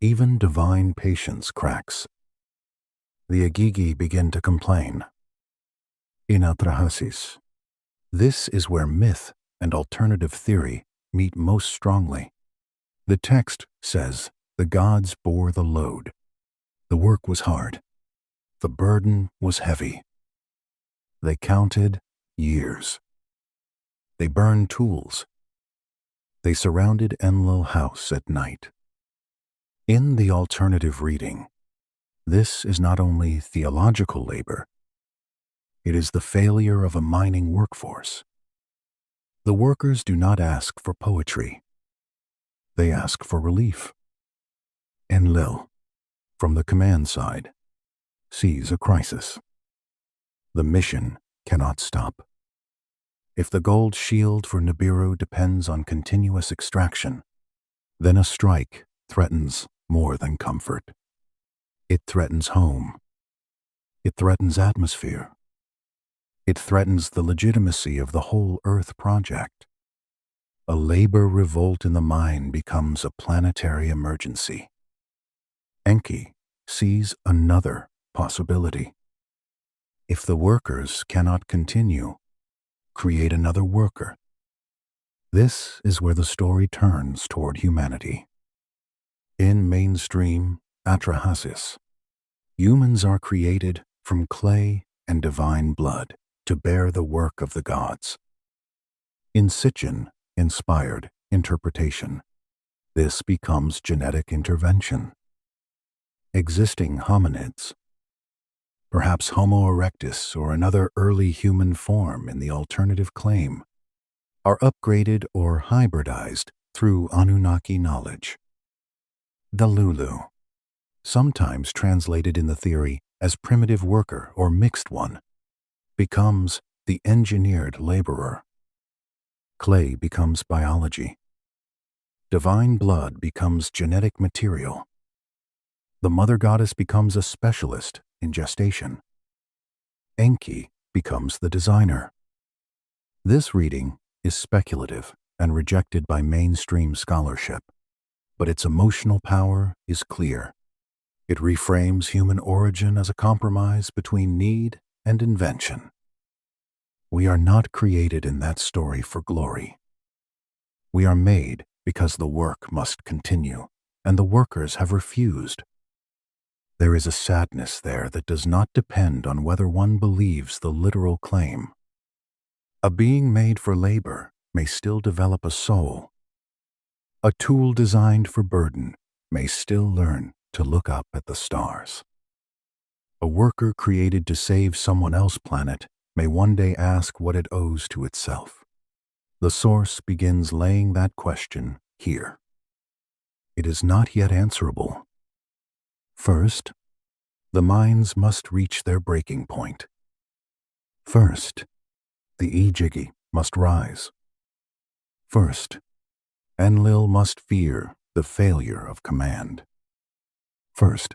even divine patience cracks. The Agigi begin to complain. In Atrahasis, this is where myth and alternative theory meet most strongly. The text says the gods bore the load. The work was hard. The burden was heavy. They counted years. They burned tools. They surrounded Enlil house at night. In the alternative reading, this is not only theological labor, it is the failure of a mining workforce. The workers do not ask for poetry. They ask for relief. Enlil, from the command side, sees a crisis. The mission cannot stop. If the gold shield for Nibiru depends on continuous extraction, then a strike threatens more than comfort. It threatens home. It threatens atmosphere. It threatens the legitimacy of the whole Earth project. A labor revolt in the mine becomes a planetary emergency. Enki sees another possibility. If the workers cannot continue, create another worker. This is where the story turns toward humanity. In mainstream Atrahasis, humans are created from clay and divine blood to bear the work of the gods. In Sitchin-inspired interpretation, this becomes genetic intervention. Existing hominids, perhaps Homo erectus or another early human form in the alternative claim, are upgraded or hybridized through Anunnaki knowledge. The Lulu, sometimes translated in the theory as primitive worker or mixed one, becomes the engineered laborer. Clay becomes biology. Divine blood becomes genetic material. The mother goddess becomes a specialist in gestation. Enki becomes the designer. This reading is speculative and rejected by mainstream scholarship, but its emotional power is clear. It reframes human origin as a compromise between need and invention. We are not created in that story for glory. We are made because the work must continue, and the workers have refused. There is a sadness there that does not depend on whether one believes the literal claim. A being made for labor may still develop a soul. A tool designed for burden may still learn to look up at the stars. A worker created to save someone else's planet may one day ask what it owes to itself. The source begins laying that question here. It is not yet answerable. First, the minds must reach their breaking point. First, the Ijigi must rise. First, Enlil must fear the failure of command. First,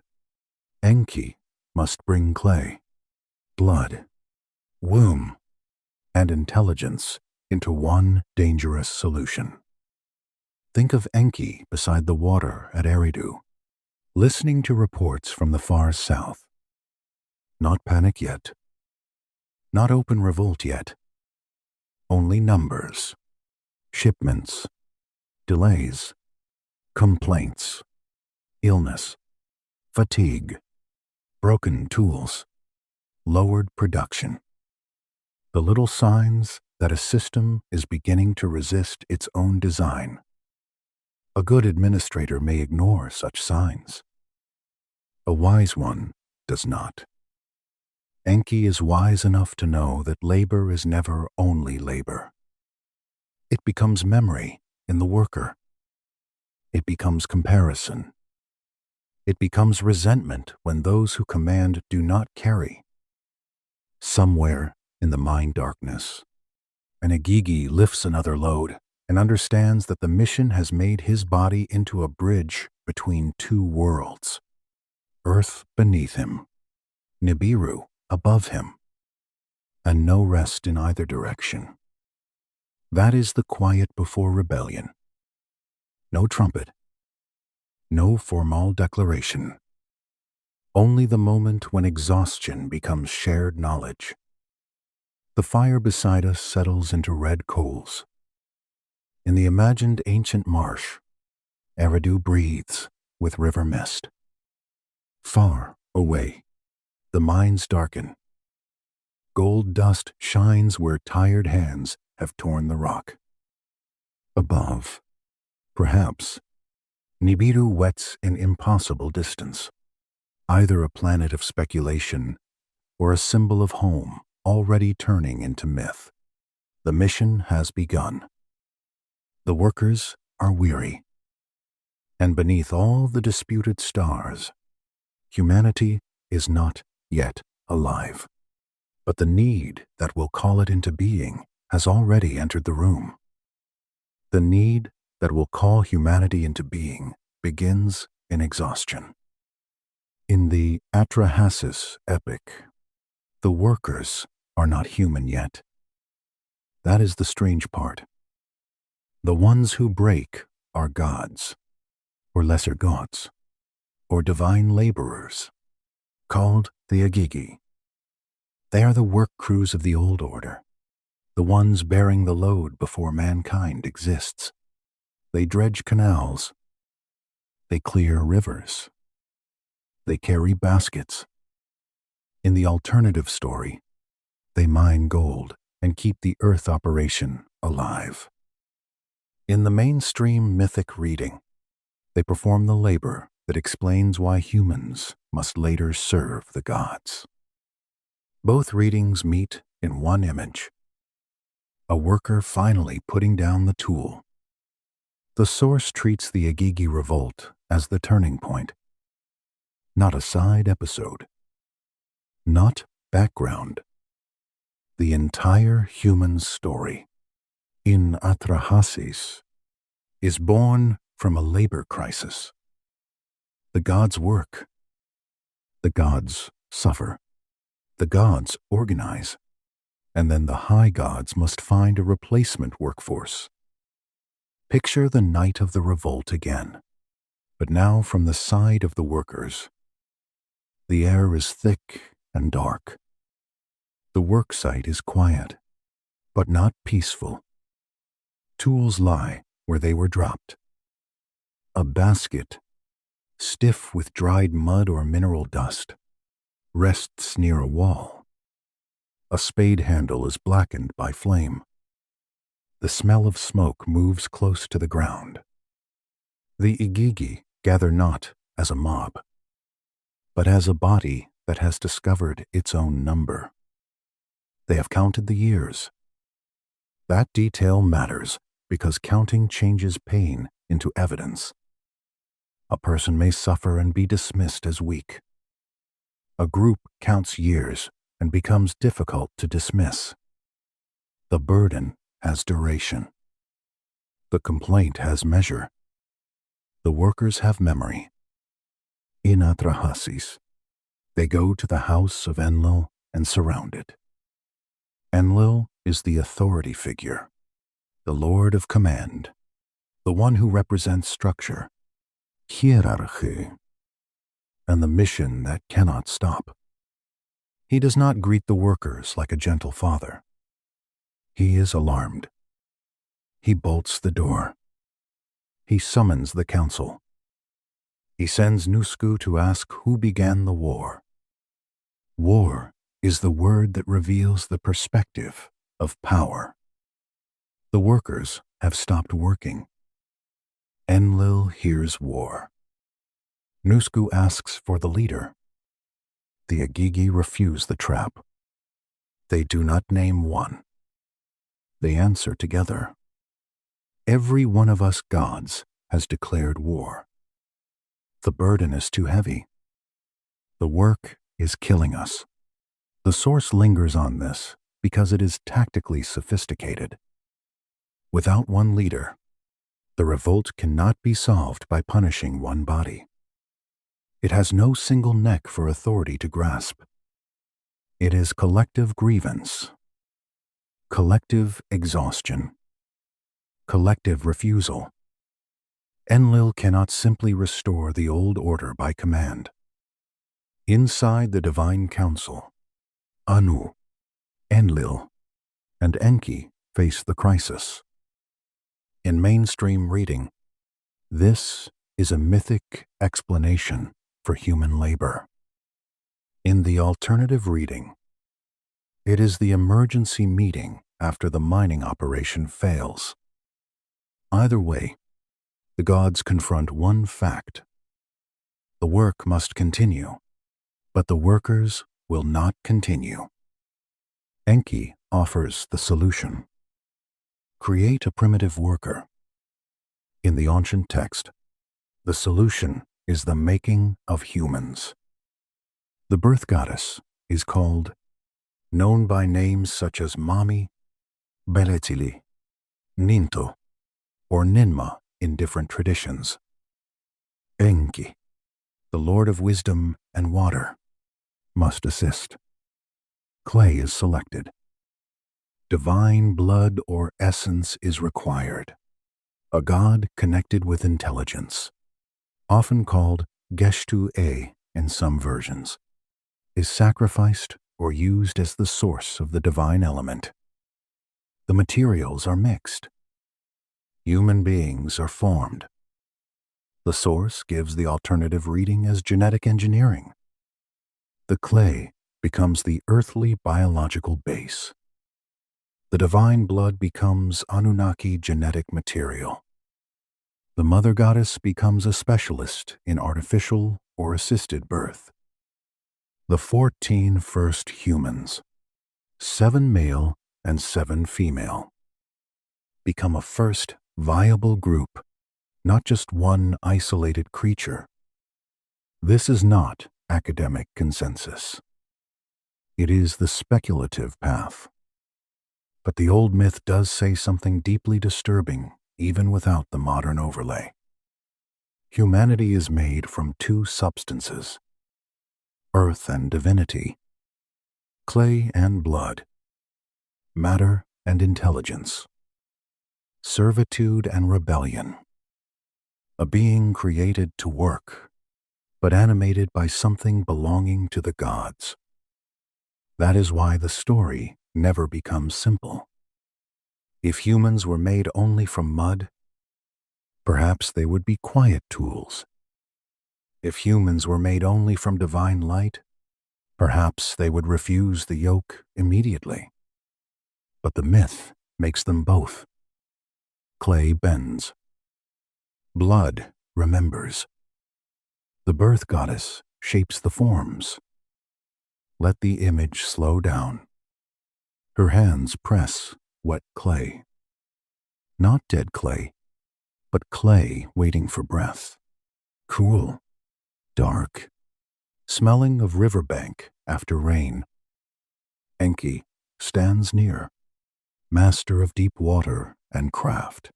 Enki must bring clay, blood, womb, and intelligence into one dangerous solution. Think of Enki beside the water at Eridu, listening to reports from the far south. Not panic yet. Not open revolt yet. Only numbers, shipments, delays, complaints, illness, fatigue, broken tools, lowered production. The little signs that a system is beginning to resist its own design. A good administrator may ignore such signs. A wise one does not. Enki is wise enough to know that labor is never only labor. It becomes memory in the worker. It becomes comparison. It becomes resentment when those who command do not carry. Somewhere in the mind darkness, an Igigi lifts another load and understands that the mission has made his body into a bridge between two worlds. Earth beneath him, Nibiru above him, and no rest in either direction. That is the quiet before rebellion. No trumpet, no formal declaration. Only the moment when exhaustion becomes shared knowledge. The fire beside us settles into red coals. In the imagined ancient marsh, Eridu breathes with river mist. Far away, the mines darken. Gold dust shines where tired hands have torn the rock. Above, perhaps, Nibiru whets an impossible distance, either a planet of speculation or a symbol of home already turning into myth. The mission has begun. The workers are weary. And beneath all the disputed stars, humanity is not yet alive. But the need that will call it into being has already entered the room. The need that will call humanity into being begins in exhaustion. In the Atrahasis epic, the workers are not human yet. That is the strange part. The ones who break are gods, or lesser gods, or divine laborers, called the Igigi. They are the work crews of the old order, the ones bearing the load before mankind exists. They dredge canals. They clear rivers. They carry baskets. In the alternative story, they mine gold and keep the earth operation alive. In the mainstream mythic reading, they perform the labor that explains why humans must later serve the gods. Both readings meet in one image. A worker finally putting down the tool. The source treats the Igigi revolt as the turning point, not a side episode, not background. The entire human story, in Atrahasis, is born from a labor crisis. The gods work. The gods suffer. The gods organize. and then the high gods must find a replacement workforce. Picture the night of the revolt again, but now from the side of the workers. The air is thick and dark. The work site is quiet, but not peaceful. Tools lie where they were dropped. A basket, stiff with dried mud or mineral dust, rests near a wall. A spade handle is blackened by flame. The smell of smoke moves close to the ground. The Igigi gather not as a mob, but as a body that has discovered its own number. They have counted the years. That detail matters because counting changes pain into evidence. A person may suffer and be dismissed as weak. A group counts years and becomes difficult to dismiss. The burden has duration. The complaint has measure. The workers have memory. In Atrahasis, they go to the house of Enlil and surround it. Enlil is the authority figure, the lord of command, the one who represents structure, hierarchy, and the mission that cannot stop. He does not greet the workers like a gentle father. He is alarmed. He bolts the door. He summons the council. He sends Nusku to ask who began the war. War is the word that reveals the perspective of power. The workers have stopped working. Enlil hears war. Nusku asks for the leader. The Igigi refuse the trap. They do not name one. They answer together. Every one of us gods has declared war. The burden is too heavy. The work is killing us. The source lingers on this because it is tactically sophisticated. Without one leader, the revolt cannot be solved by punishing one body. It has no single neck for authority to grasp. It is collective grievance, collective exhaustion, collective refusal. Enlil cannot simply restore the old order by command. Inside the divine council, Anu, Enlil, and Enki face the crisis. In mainstream reading, this is a mythic explanation for human labor. In the alternative reading, it is the emergency meeting after the mining operation fails. Either way, the gods confront one fact. The work must continue, but the workers will not continue. Enki offers the solution. Create a primitive worker. In the ancient text, the solution is the making of humans. The birth goddess is called, known by names such as Mami, Beletili, Ninto, or Ninma in different traditions. Enki, the lord of wisdom and water, must assist. Clay is selected. Divine blood or essence is required. A god connected with intelligence, often called Geshtu-e in some versions, is sacrificed or used as the source of the divine element. The materials are mixed. Human beings are formed. The source gives the alternative reading as genetic engineering. The clay becomes the earthly biological base. The divine blood becomes Anunnaki genetic material. The mother goddess becomes a specialist in artificial or assisted birth. The 14 first humans, 7 male and 7 female, become a first viable group, not just one isolated creature. This is not academic consensus. It is the speculative path. But the old myth does say something deeply disturbing, even without the modern overlay. Humanity is made from 2 substances, earth and divinity, clay and blood. matter and intelligence, servitude and rebellion. A being created to work, but animated by something belonging to the gods. That is why the story never becomes simple. If humans were made only from mud, perhaps they would be quiet tools. If humans were made only from divine light, perhaps they would refuse the yoke immediately. But the myth makes them both. Clay bends. Blood remembers. The birth goddess shapes the forms. Let the image slow down. Her hands press wet clay. Not dead clay, but clay waiting for breath. Cool, dark, smelling of riverbank after rain. Enki stands near, master of deep water and craft.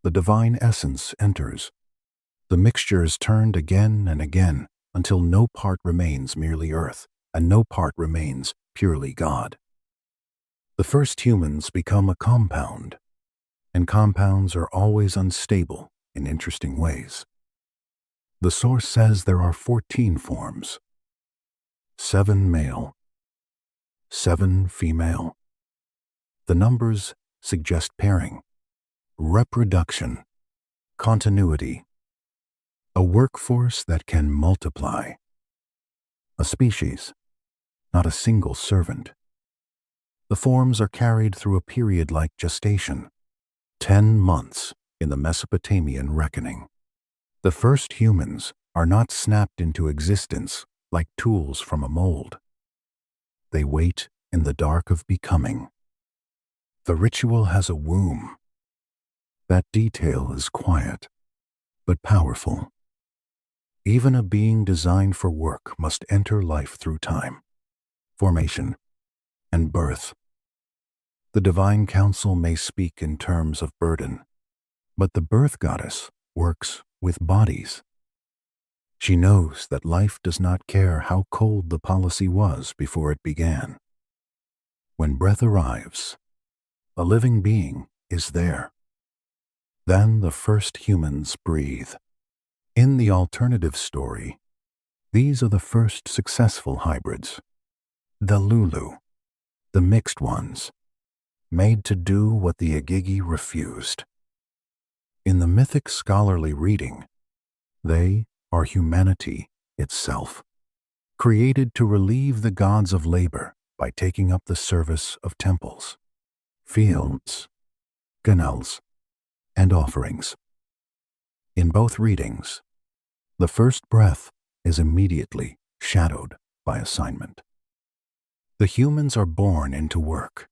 The divine essence enters. The mixture is turned again and again until no part remains merely earth and no part remains purely God. The first humans become a compound, and compounds are always unstable in interesting ways. The source says there are 14 forms. 7 male, 7 female. The numbers suggest pairing, reproduction, continuity, a workforce that can multiply. A species, not a single servant. The forms are carried through a period like gestation, 10 months in the Mesopotamian reckoning. The first humans are not snapped into existence like tools from a mold. They wait in the dark of becoming. The ritual has a womb. That detail is quiet, but powerful. Even a being designed for work must enter life through time, formation, and birth. The divine council may speak in terms of burden, but the birth goddess works with bodies. She knows that life does not care how cold the policy was before it began. When breath arrives, a living being is there. Then the first humans breathe. In the alternative story, these are the first successful hybrids. The Lulu, the mixed ones, made to do what the Igigi refused. In the mythic scholarly reading, they are humanity itself, created to relieve the gods of labor by taking up the service of temples, fields, canals, and offerings. In both readings, the first breath is immediately shadowed by assignment. The humans are born into work.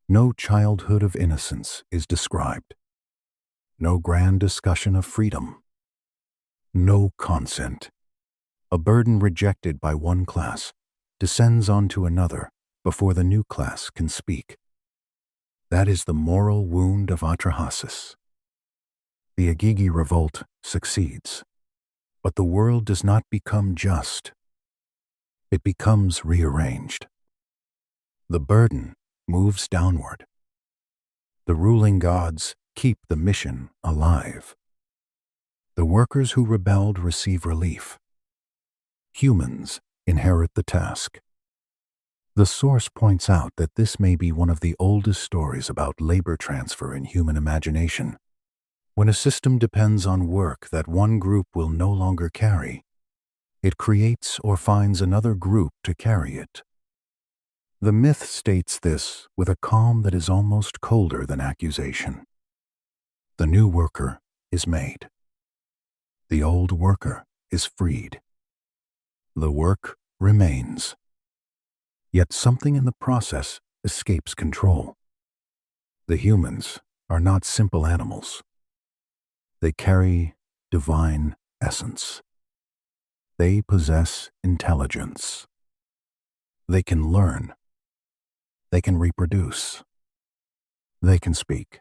No childhood of innocence is described. No grand discussion of freedom. No consent. A burden rejected by one class descends onto another before the new class can speak. That is the moral wound of Atrahasis. The Igigi revolt succeeds. But the world does not become just. It becomes rearranged. The burden moves downward. The ruling gods keep the mission alive. The workers who rebelled receive relief. Humans inherit the task. The source points out that this may be one of the oldest stories about labor transfer in human imagination. When a system depends on work that one group will no longer carry, it creates or finds another group to carry it. The myth states this with a calm that is almost colder than accusation. The new worker is made. The old worker is freed. The work remains. Yet something in the process escapes control. The humans are not simple animals. They carry divine essence. They possess intelligence. They can learn. They can reproduce. They can speak.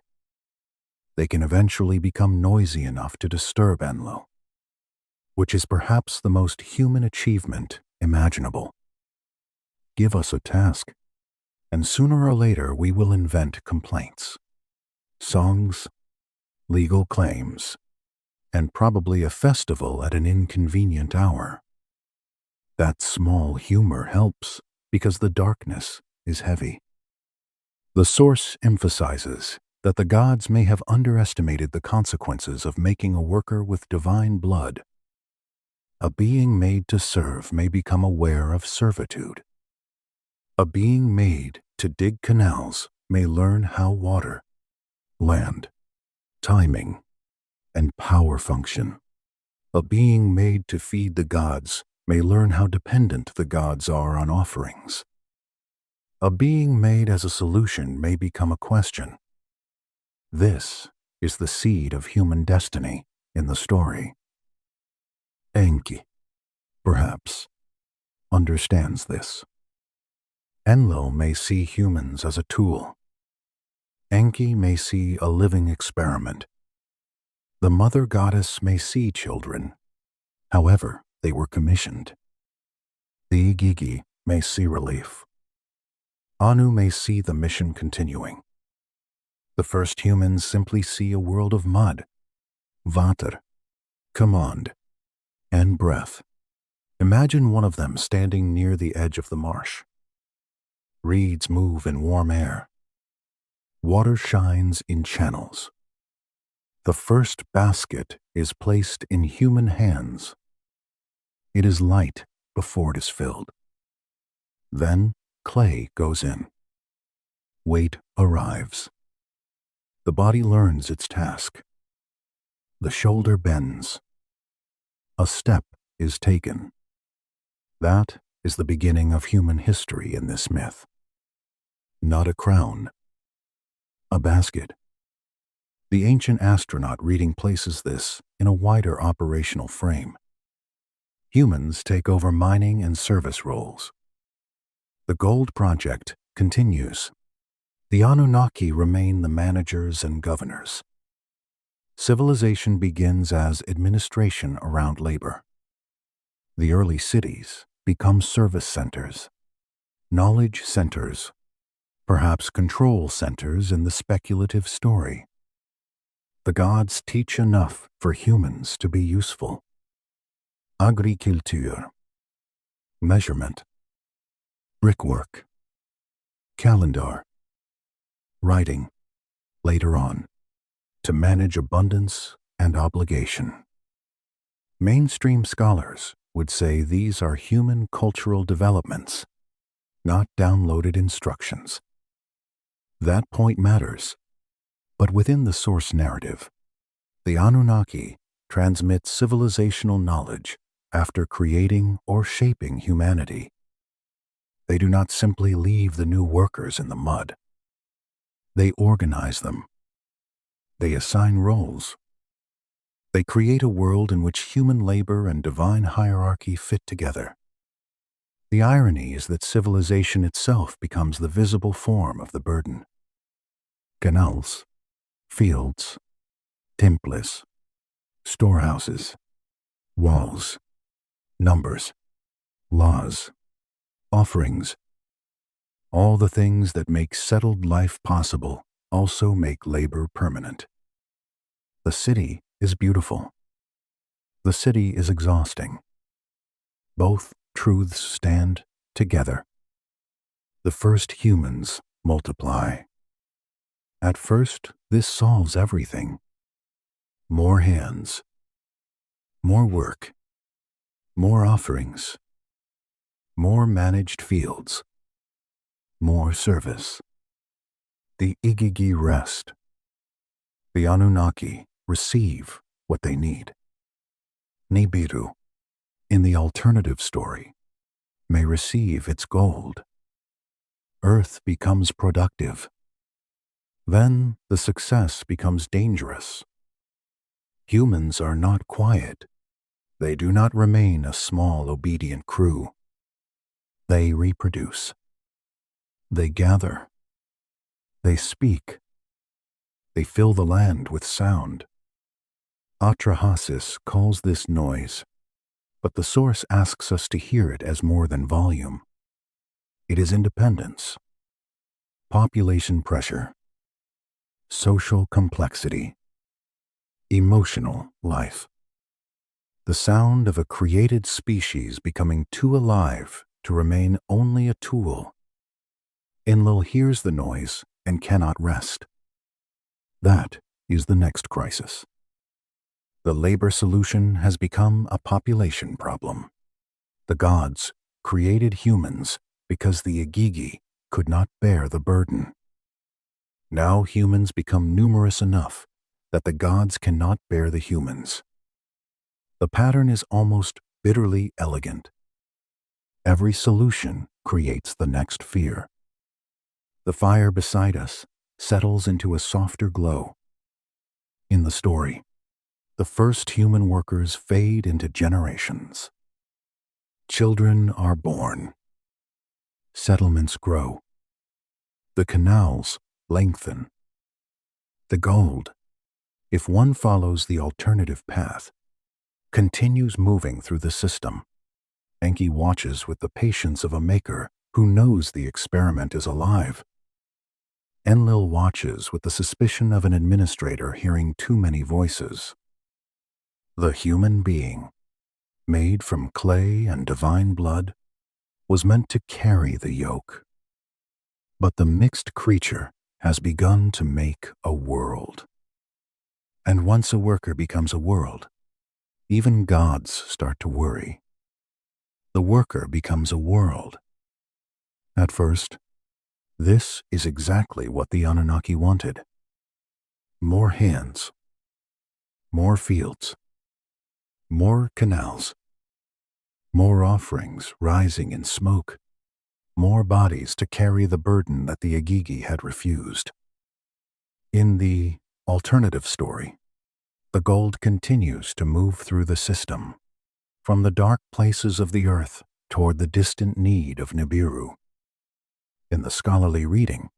They can eventually become noisy enough to disturb Enlil, which is perhaps the most human achievement imaginable. Give us a task, and sooner or later we will invent complaints, songs, legal claims, and probably a festival at an inconvenient hour. That small humor helps because the darkness is heavy. The source emphasizes that the gods may have underestimated the consequences of making a worker with divine blood. A being made to serve may become aware of servitude. A being made to dig canals may learn how water, land, timing, and power function. A being made to feed the gods may learn how dependent the gods are on offerings. A being made as a solution may become a question. This is the seed of human destiny in the story. Enki, perhaps, understands this. Enlil may see humans as a tool. Enki may see a living experiment. The mother goddess may see children, however they were commissioned. The Igigi may see relief. Anu may see the mission continuing. The first humans simply see a world of mud, vatar, command, and breath. Imagine one of them standing near the edge of the marsh. Reeds move in warm air. Water shines in channels. The first basket is placed in human hands. It is light before it is filled. Then clay goes in. Weight arrives. The body learns its task. The shoulder bends. A step is taken. That is the beginning of human history in this myth. Not a crown. A basket. The ancient astronaut reading places this in a wider operational frame. Humans take over mining and service roles. The gold project continues. The Anunnaki remain the managers and governors. Civilization begins as administration around labor. The early cities become service centers, knowledge centers, perhaps control centers in the speculative story. The gods teach enough for humans to be useful. Agriculture, measurement, brickwork, calendar, writing, later on, to manage abundance and obligation. Mainstream scholars would say these are human cultural developments, not downloaded instructions. That point matters, but within the source narrative, the Anunnaki transmit civilizational knowledge after creating or shaping humanity. They do not simply leave the new workers in the mud. They organize them. They assign roles. They create a world in which human labor and divine hierarchy fit together. The irony is that civilization itself becomes the visible form of the burden. Canals, fields, temples, storehouses, walls, numbers, laws, offerings. All the things that make settled life possible also make labor permanent. The city is beautiful. The city is exhausting. Both truths stand together. The first humans multiply. At first, this solves everything. More hands, more work, more offerings, more managed fields, more service. The Igigi rest. The Anunnaki receive what they need. Nibiru, in the alternative story, may receive its gold. Earth becomes productive. Then the success becomes dangerous. Humans are not quiet. They do not remain a small, obedient crew. They reproduce. They gather. They speak. They fill the land with sound. Atrahasis calls this noise, but the source asks us to hear it as more than volume. It is independence. population pressure, social complexity, emotional life. The sound of a created species becoming too alive to remain only a tool. Enlil hears the noise and cannot rest. That is the next crisis. The labor solution has become a population problem. The gods created humans because the Igigi could not bear the burden. Now humans become numerous enough that the gods cannot bear the humans. The pattern is almost bitterly elegant. Every solution creates the next fear. The fire beside us settles into a softer glow. In the story, the first human workers fade into generations. Children are born. Settlements grow. The canals lengthen. The gold, if one follows the alternative path, continues moving through the system. Enki watches with the patience of a maker who knows the experiment is alive. Enlil watches with the suspicion of an administrator hearing too many voices. The human being, made from clay and divine blood, was meant to carry the yoke. But the mixed creature has begun to make a world. And once a worker becomes a world, even gods start to worry. The worker becomes a world. At first, this is exactly what the Anunnaki wanted. More hands, more fields, more canals, more offerings rising in smoke, more bodies to carry the burden that the Igigi had refused. In the alternative story, the gold continues to move through the system, from the dark places of the earth toward the distant need of Nibiru. In the scholarly reading,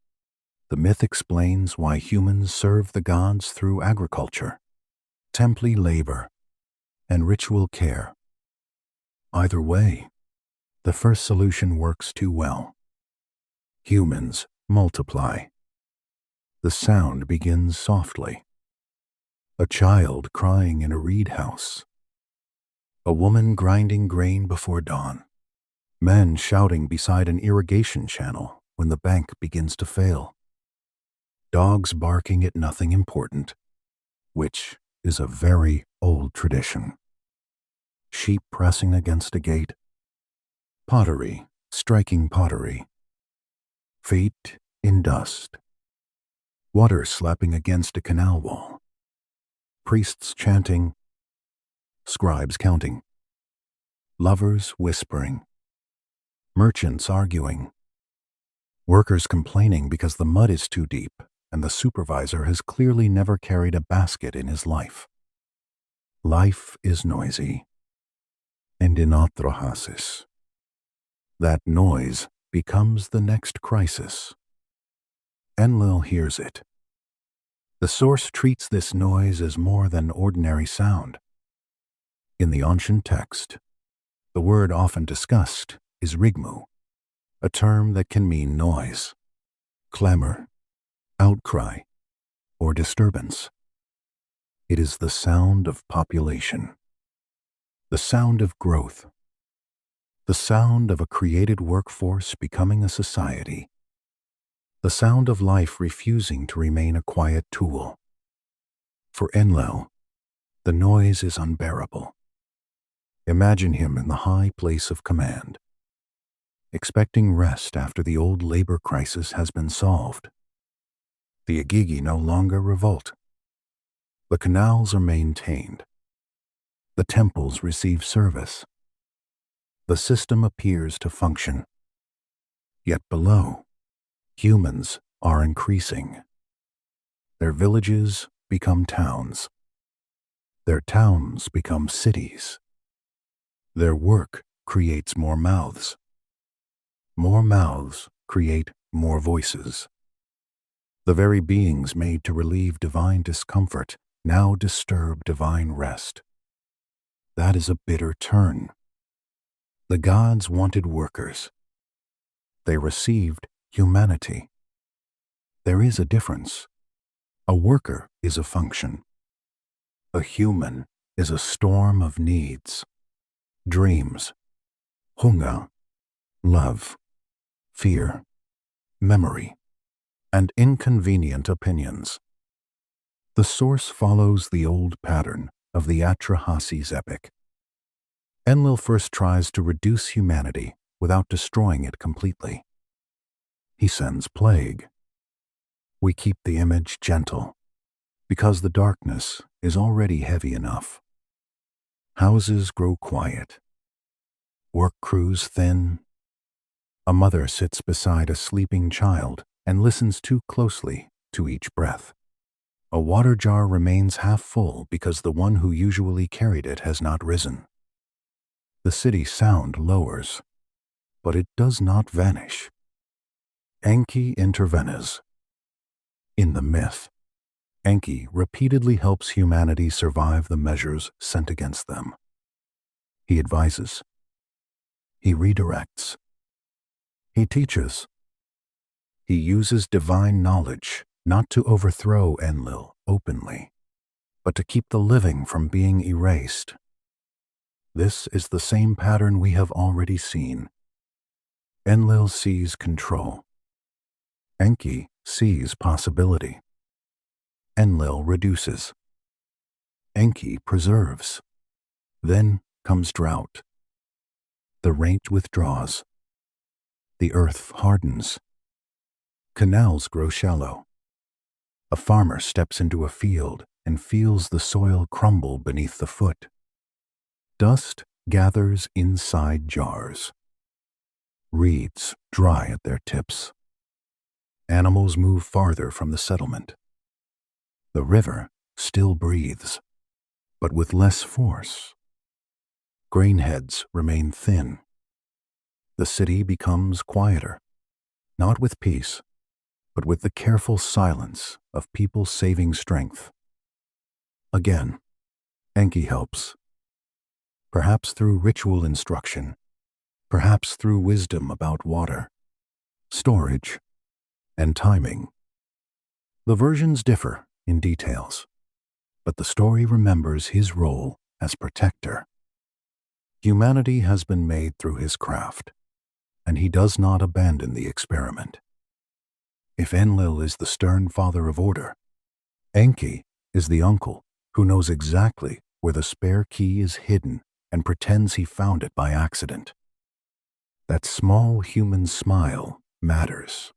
the myth explains why humans serve the gods through agriculture, temple labor, and ritual care. Either way, the first solution works too well. Humans multiply. The sound begins softly. A child crying in a reed house. A woman grinding grain before dawn. Men shouting beside an irrigation channel when the bank begins to fail. Dogs barking at nothing important, which is a very old tradition. Sheep pressing against a gate. Pottery striking pottery. Feet in dust. Water slapping against a canal wall. Priests chanting. Scribes counting. Lovers whispering. Merchants arguing. Workers complaining because the mud is too deep and the supervisor has clearly never carried a basket in his life. Life is noisy. And in Athrohasis, that noise becomes the next crisis. Enlil hears it. The source treats this noise as more than ordinary sound. In the ancient text, the word often discussed is rigmu, a term that can mean noise, clamor, outcry, or disturbance. It is the sound of population, the sound of growth, the sound of a created workforce becoming a society, the sound of life refusing to remain a quiet tool. For Enlil, the noise is unbearable. Imagine him in the high place of command, expecting rest after the old labor crisis has been solved. The Igigi no longer revolt. The canals are maintained. The temples receive service. The system appears to function. Yet below, humans are increasing. Their villages become towns. Their towns become cities. Their work creates more mouths. More mouths create more voices. The very beings made to relieve divine discomfort now disturb divine rest. That is a bitter turn. The gods wanted workers. They received humanity. there is a difference. A worker is a function. A human is a storm of needs, dreams, hunger, love, fear, memory, and inconvenient opinions. The source follows the old pattern of the Atrahasis epic. Enlil first tries to reduce humanity without destroying it completely. He sends plague. We keep the image gentle, because the darkness is already heavy enough. Houses grow quiet. Work crews thin. A mother sits beside a sleeping child and listens too closely to each breath. A water jar remains half full because the one who usually carried it has not risen. The city sound lowers, but it does not vanish. Enki intervenes. In the myth, Enki repeatedly helps humanity survive the measures sent against them. He advises. He redirects. He teaches. He uses divine knowledge not to overthrow Enlil openly, but to keep the living from being erased. This is the same pattern we have already seen. Enlil sees control. Enki sees possibility. Enlil reduces. Enki preserves. Then comes drought. The rain withdraws. The earth hardens. Canals grow shallow. A farmer steps into a field and feels the soil crumble beneath the foot. Dust gathers inside jars. Reeds dry at their tips. Animals move farther from the settlement. The river still breathes, but with less force. Grain heads remain thin. The city becomes quieter, not with peace, but with the careful silence of people saving strength. Again, Enki helps. Perhaps through ritual instruction, perhaps through wisdom about water, storage, and timing. The versions differ in details, but the story remembers his role as protector. Humanity has been made through his craft, and he does not abandon the experiment. If Enlil is the stern father of order, Enki is the uncle who knows exactly where the spare key is hidden and pretends he found it by accident. That small human smile matters,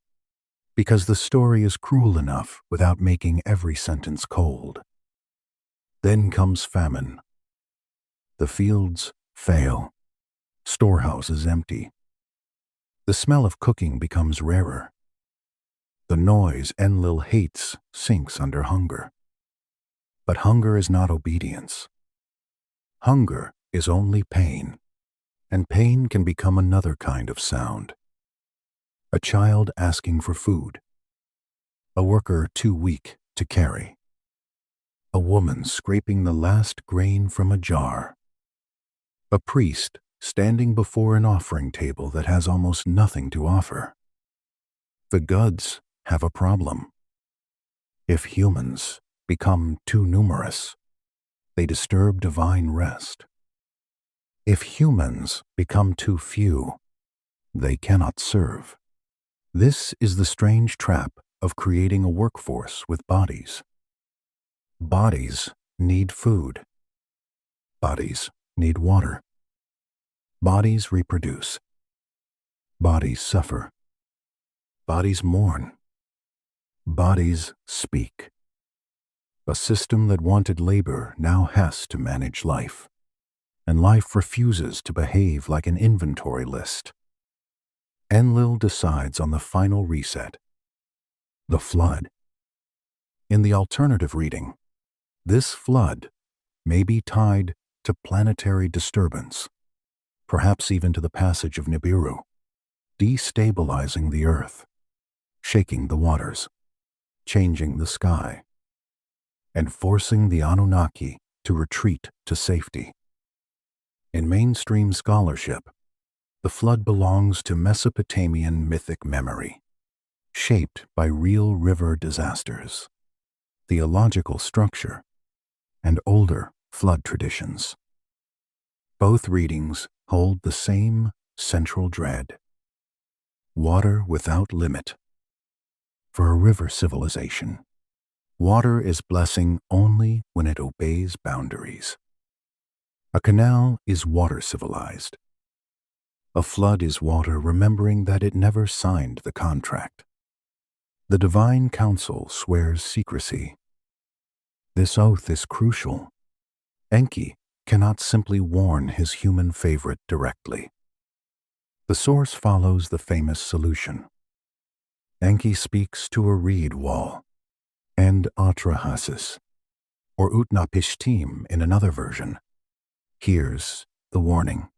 because the story is cruel enough without making every sentence cold. Then comes famine. The fields fail. Storehouses empty. The smell of cooking becomes rarer. The noise Enlil hates sinks under hunger. But hunger is not obedience. Hunger is only pain, and pain can become another kind of sound. A child asking for food. A worker too weak to carry. A woman scraping the last grain from a jar. A priest standing before an offering table that has almost nothing to offer. The gods have a problem. If humans become too numerous, they disturb divine rest. If humans become too few, they cannot serve. This is the strange trap of creating a workforce with bodies. Bodies need food. Bodies need water. Bodies reproduce. Bodies suffer. Bodies mourn. Bodies speak. A system that wanted labor now has to manage life, and life refuses to behave like an inventory list. Enlil decides on the final reset, the flood. In the alternative reading, this flood may be tied to planetary disturbance, perhaps even to the passage of Nibiru, destabilizing the earth, shaking the waters, changing the sky, and forcing the Anunnaki to retreat to safety. In mainstream scholarship, the flood belongs to Mesopotamian mythic memory, shaped by real river disasters, theological structure, and older flood traditions. Both readings hold the same central dread: water without limit. For a river civilization, water is blessing only when it obeys boundaries. A canal is water civilized. A flood is water remembering that it never signed the contract. The divine council swears secrecy. This oath is crucial. Enki cannot simply warn his human favorite directly. The source follows the famous solution. Enki speaks to a reed wall, and Atrahasis, or Utnapishtim in another version, hears the warning.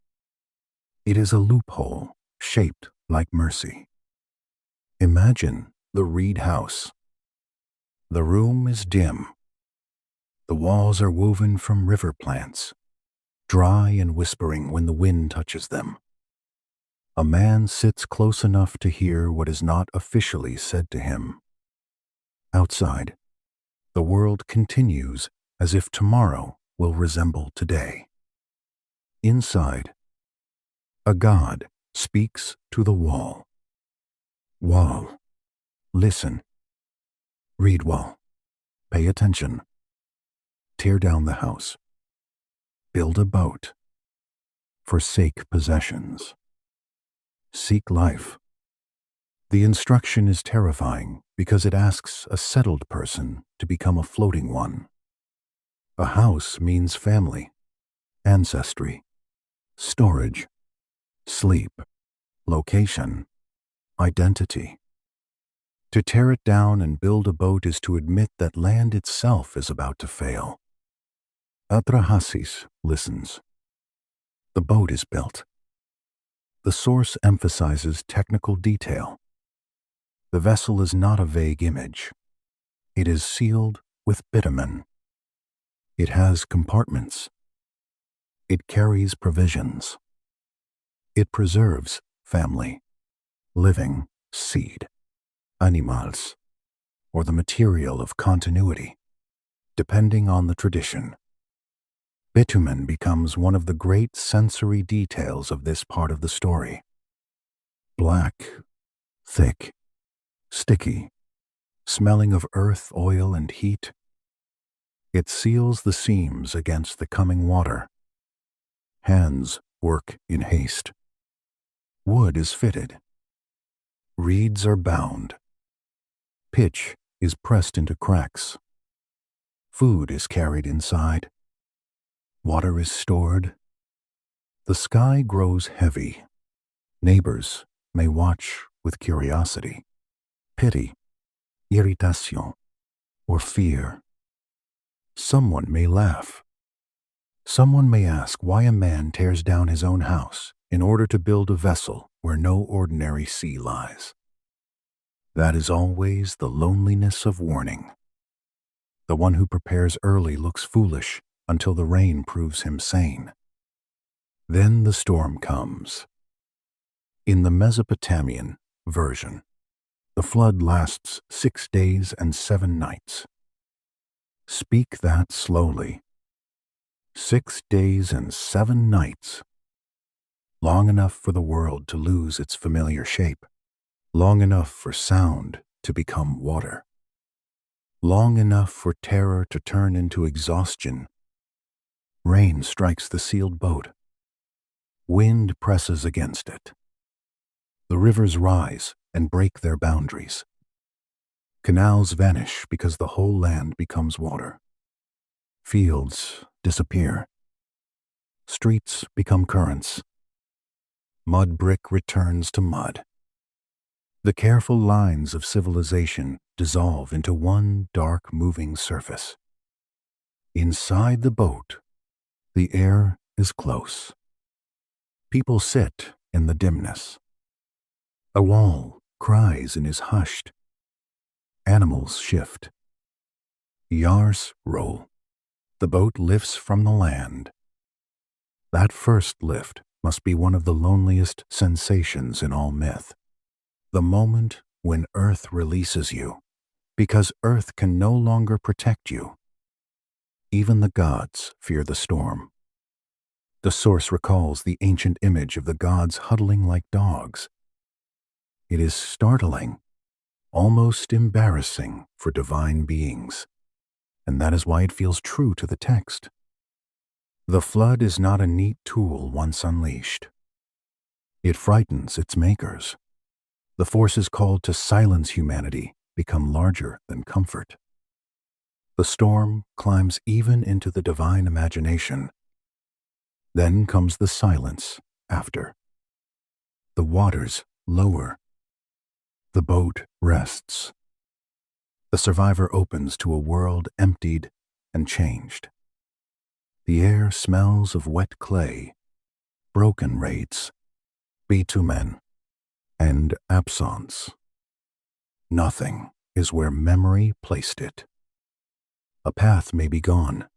It is a loophole shaped like mercy. Imagine the reed house. The room is dim. The walls are woven from river plants, dry and whispering when the wind touches them. A man sits close enough to hear what is not officially said to him. Outside, the world continues as if tomorrow will resemble today. Inside, a god speaks to the wall. Wall, listen. Reed wall, pay attention. Tear down the house. Build a boat. Forsake possessions. Seek life. The instruction is terrifying because it asks a settled person to become a floating one. A house means family, ancestry, storage, sleep, location, identity. To tear it down and build a boat is to admit that land itself is about to fail. Atrahasis listens. The boat is built. The source emphasizes technical detail. The vessel is not a vague image. It is sealed with bitumen. It has compartments. It carries provisions. It preserves family, living seed, animals, or the material of continuity, depending on the tradition. Bitumen becomes one of the great sensory details of this part of the story. Black, thick, sticky, smelling of earth, oil, and heat. It seals the seams against the coming water. Hands work in haste. Wood is fitted. Reeds are bound. Pitch is pressed into cracks. Food is carried inside. Water is stored. The sky grows heavy. Neighbors may watch with curiosity, pity, irritation, or fear. Someone may laugh. Someone may ask why a man tears down his own house in order to build a vessel where no ordinary sea lies. That is always the loneliness of warning. The one who prepares early looks foolish until the rain proves him sane. Then the storm comes. In the Mesopotamian version, the flood lasts 6 days and 7 nights. Speak that slowly. 6 days and 7 nights. Long enough for the world to lose its familiar shape. Long enough for sound to become water. Long enough for terror to turn into exhaustion. Rain strikes the sealed boat. Wind presses against it. The rivers rise and break their boundaries. Canals vanish because the whole land becomes water. Fields disappear. Streets become currents. Mud brick returns to mud. The careful lines of civilization dissolve into one dark moving surface. Inside the boat, the air is close. People sit in the dimness. A wall cries and is hushed. Animals shift. Yars roll. The boat lifts from the land. That first lift must be one of the loneliest sensations in all myth. The moment when Earth releases you, because Earth can no longer protect you. Even the gods fear the storm. The source recalls the ancient image of the gods huddling like dogs. It is startling, almost embarrassing for divine beings, and that is why it feels true to the text. The flood is not a neat tool once unleashed. It frightens its makers. The forces called to silence humanity become larger than comfort. The storm climbs even into the divine imagination. Then comes the silence after. The waters lower. The boat rests. The survivor opens to a world emptied and changed. The air smells of wet clay, broken wraiths, bitumen, and absence. Nothing is where memory placed it. A path may be gone.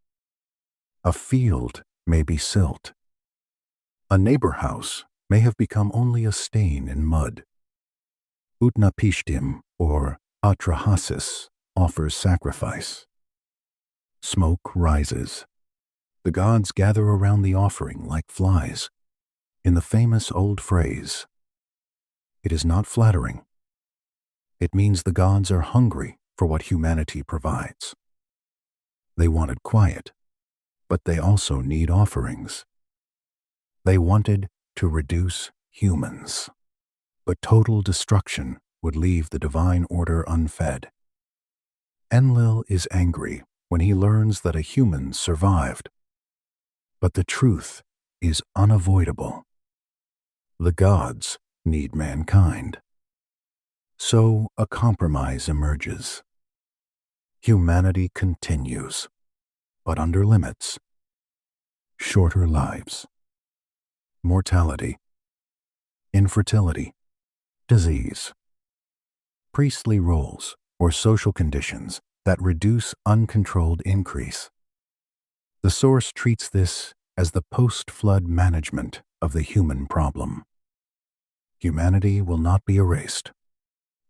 A field may be silt. A neighbor house may have become only a stain in mud. Utnapishtim, or Atrahasis, offers sacrifice. Smoke rises. The gods gather around the offering like flies. In the famous old phrase, it is not flattering. It means the gods are hungry for what humanity provides. They wanted quiet, but they also need offerings. They wanted to reduce humans, but total destruction would leave the divine order unfed. Enlil is angry when he learns that a human survived. But the truth is unavoidable. The gods need mankind. So a compromise emerges. Humanity continues, but under limits. Shorter lives, mortality, infertility, disease, priestly roles or social conditions that reduce uncontrolled increase. The source treats this as the post-flood management of the human problem. Humanity will not be erased,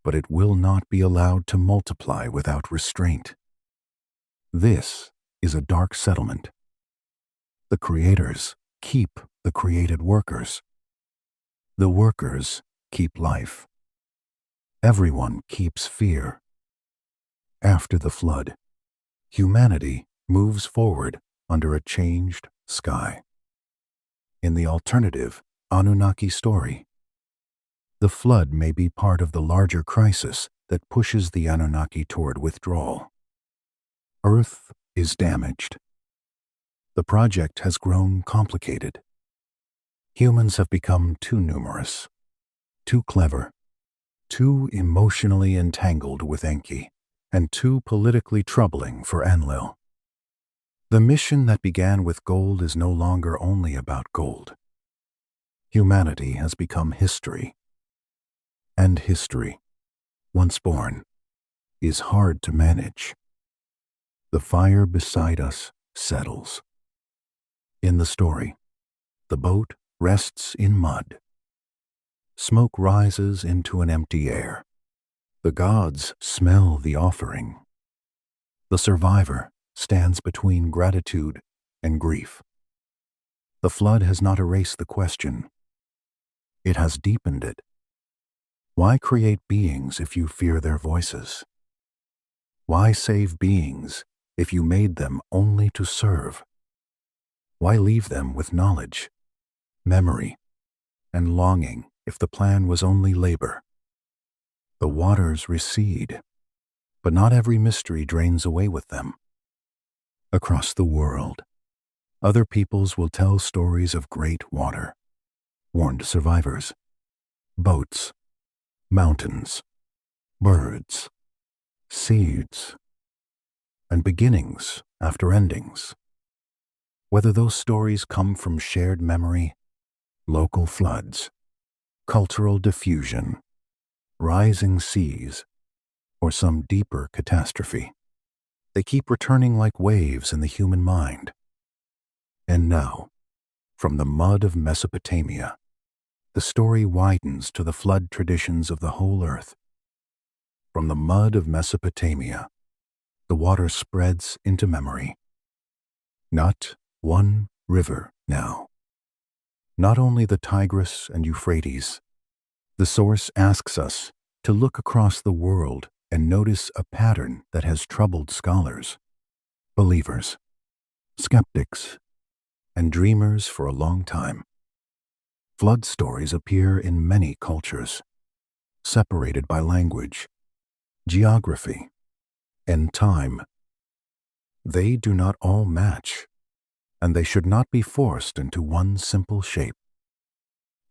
but it will not be allowed to multiply without restraint. This is a dark settlement. The creators keep the created workers. The workers keep life. Everyone keeps fear. After the flood, humanity moves forward under a changed sky. In the alternative Anunnaki story, the flood may be part of the larger crisis that pushes the Anunnaki toward withdrawal. Earth is damaged. The project has grown complicated. Humans have become too numerous, too clever, too emotionally entangled with Enki, and too politically troubling for Enlil. The mission that began with gold is no longer only about gold. Humanity has become history. And history, once born, is hard to manage. The fire beside us settles. In the story, the boat rests in mud. Smoke rises into an empty air. The gods smell the offering. The survivor stands between gratitude and grief. The flood has not erased the question. It has deepened it. Why create beings if you fear their voices? Why save beings if you made them only to serve? Why leave them with knowledge, memory, and longing if the plan was only labor? The waters recede, but not every mystery drains away with them. Across the world, other peoples will tell stories of great water, warned survivors, boats, mountains, birds, seeds, and beginnings after endings. Whether those stories come from shared memory, local floods, cultural diffusion, rising seas, or some deeper catastrophe, they keep returning like waves in the human mind. And now, from the mud of Mesopotamia, the story widens to the flood traditions of the whole earth. From the mud of Mesopotamia, the water spreads into memory. Not one river now. Not only the Tigris and Euphrates. The source asks us to look across the world and notice a pattern that has troubled scholars, believers, skeptics, and dreamers for a long time. Flood stories appear in many cultures, separated by language, geography, and time. They do not all match, and they should not be forced into one simple shape.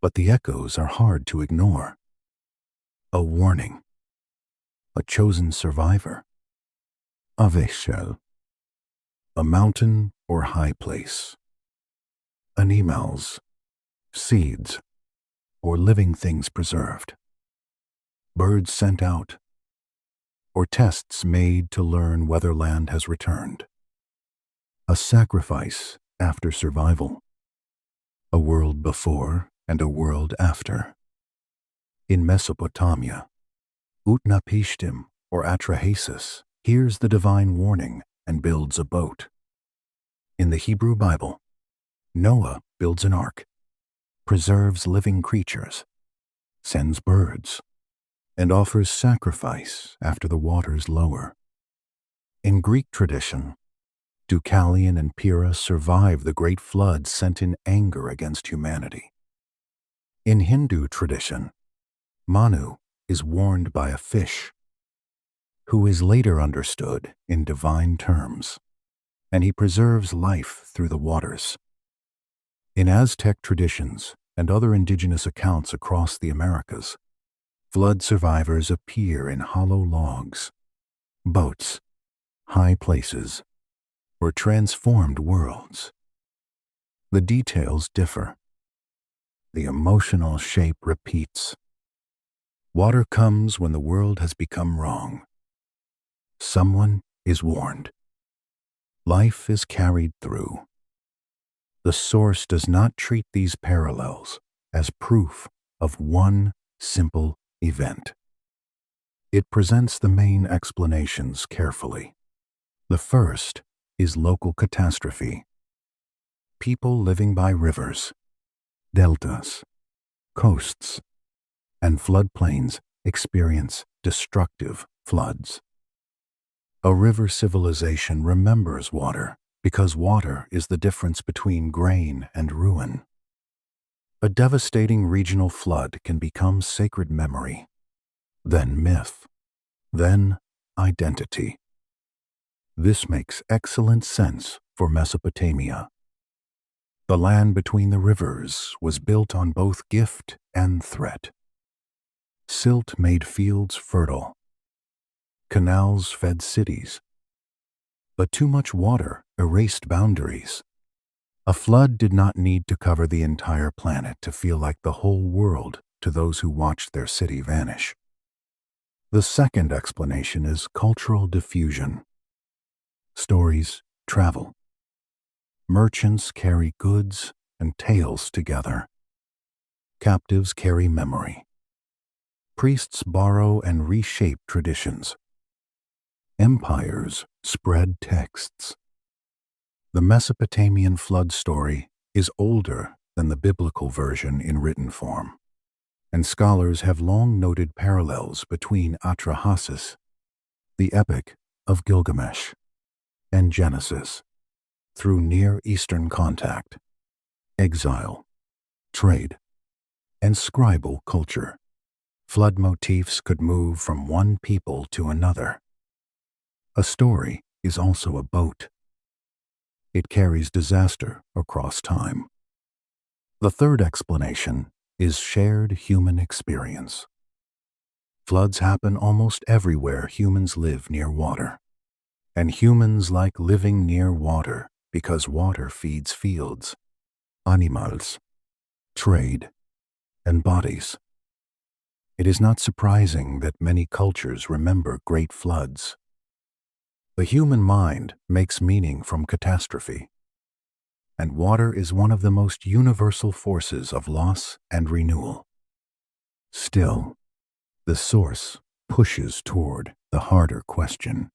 But the echoes are hard to ignore. A warning, a chosen survivor, a Veshel, a mountain or high place, animals, seeds, or living things preserved, birds sent out, or tests made to learn whether land has returned, a sacrifice after survival, a world before and a world after. In Mesopotamia, Utnapishtim or Atrahasis hears the divine warning and builds a boat. In the Hebrew Bible, Noah builds an ark, preserves living creatures, sends birds, and offers sacrifice after the waters lower. In Greek tradition, Deucalion and Pyrrha survive the great flood sent in anger against humanity. In Hindu tradition, Manu is warned by a fish, who is later understood in divine terms, and he preserves life through the waters. In Aztec traditions and other indigenous accounts across the Americas, flood survivors appear in hollow logs, boats, high places, or transformed worlds. The details differ. The emotional shape repeats. Water comes when the world has become wrong. Someone is warned. Life is carried through. The source does not treat these parallels as proof of one simple event. It presents the main explanations carefully. The first is local catastrophe. People living by rivers, deltas, coasts, and floodplains experience destructive floods. A river civilization remembers water because water is the difference between grain and ruin. A devastating regional flood can become sacred memory, then myth, then identity. This makes excellent sense for Mesopotamia. The land between the rivers was built on both gift and threat. Silt made fields fertile. Canals fed cities. But too much water erased boundaries. A flood did not need to cover the entire planet to feel like the whole world to those who watched their city vanish. The second explanation is cultural diffusion. Stories travel. Merchants carry goods and tales together. Captives carry memory. Priests borrow and reshape traditions. Empires spread texts. The Mesopotamian flood story is older than the biblical version in written form, and scholars have long noted parallels between Atrahasis, the Epic of Gilgamesh, and Genesis, through Near Eastern contact, exile, trade, and scribal culture. Flood motifs could move from one people to another. A story is also a boat. It carries disaster across time. The third explanation is shared human experience. Floods happen almost everywhere humans live near water. And humans like living near water because water feeds fields, animals, trade, and bodies. It is not surprising that many cultures remember great floods. The human mind makes meaning from catastrophe, and water is one of the most universal forces of loss and renewal. Still, the source pushes toward the harder question.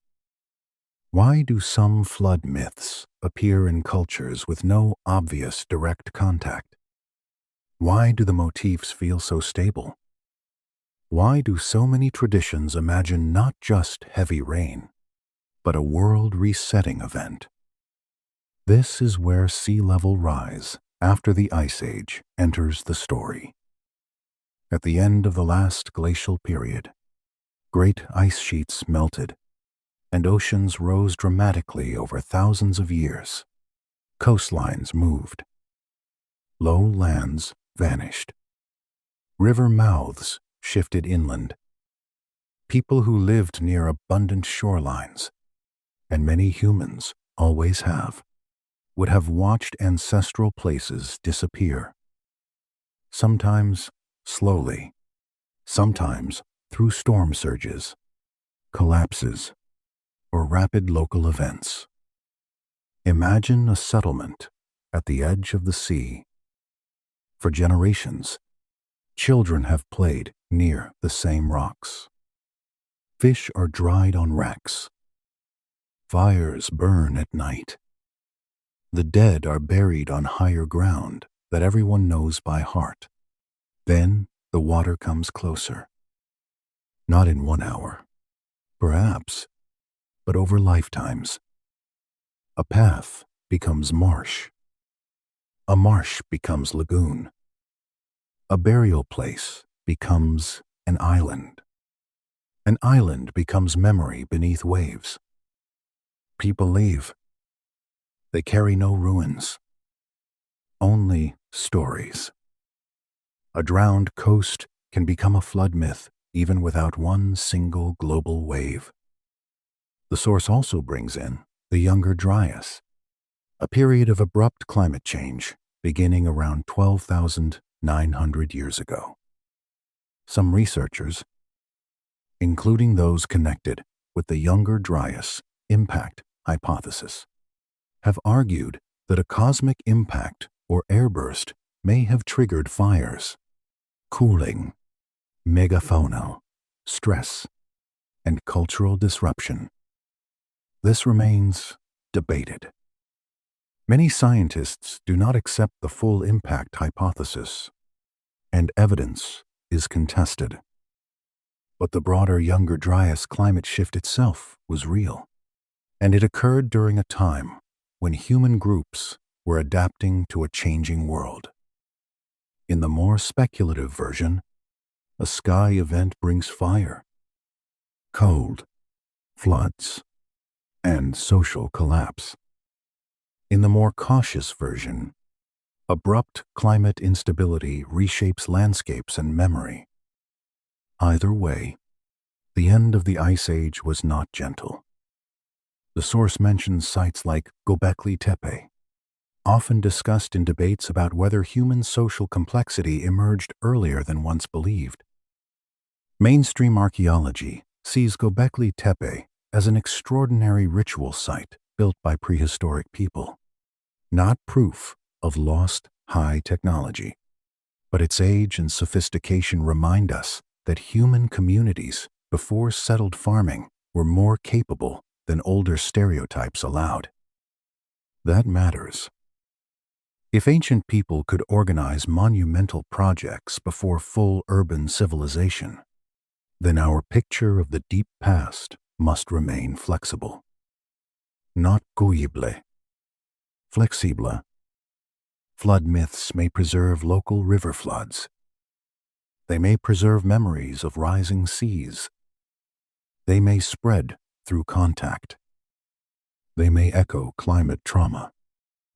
Why do some flood myths appear in cultures with no obvious direct contact? Why do the motifs feel so stable? Why do so many traditions imagine not just heavy rain, but a world-resetting event? This is where sea level rise after the Ice Age enters the story. At the end of the last glacial period, great ice sheets melted, and oceans rose dramatically over thousands of years. Coastlines moved. Low lands vanished. River mouths shifted inland. People who lived near abundant shorelines, and many humans always have, would have watched ancestral places disappear. Sometimes slowly, sometimes through storm surges, collapses, or rapid local events. Imagine a settlement at the edge of the sea. For generations, children have played near the same rocks. Fish are dried on wrecks. Fires burn at night. The dead are buried on higher ground that everyone knows by heart. Then the water comes closer. Not in 1 hour, perhaps, but over lifetimes. A path becomes marsh. A marsh becomes lagoon. A burial place becomes an island. An island becomes memory beneath waves. People leave. They carry no ruins, only stories. A drowned coast can become a flood myth even without one single global wave. The source also brings in the Younger Dryas, a period of abrupt climate change beginning around 12,900 years ago. Some researchers, including those connected with the Younger Dryas impact hypothesis, have argued that a cosmic impact or airburst may have triggered fires, cooling, megafaunal, stress, and cultural disruption. This remains debated. Many scientists do not accept the full impact hypothesis, and evidence is contested. But the broader Younger Dryas climate shift itself was real, and it occurred during a time when human groups were adapting to a changing world. In the more speculative version, a sky event brings fire, cold, floods, and social collapse. In the more cautious version, abrupt climate instability reshapes landscapes and memory. Either way, the end of the Ice Age was not gentle. The source mentions sites like Göbekli Tepe, often discussed in debates about whether human social complexity emerged earlier than once believed. Mainstream archaeology sees Göbekli Tepe as an extraordinary ritual site built by prehistoric people, not proof of lost high technology, but its age and sophistication remind us that human communities before settled farming were more capable than older stereotypes allowed. That matters. If ancient people could organize monumental projects before full urban civilization, then our picture of the deep past must remain flexible. Not cuible. Flexible. Flood myths may preserve local river floods. They may preserve memories of rising seas. They may spread through contact. They may echo climate trauma.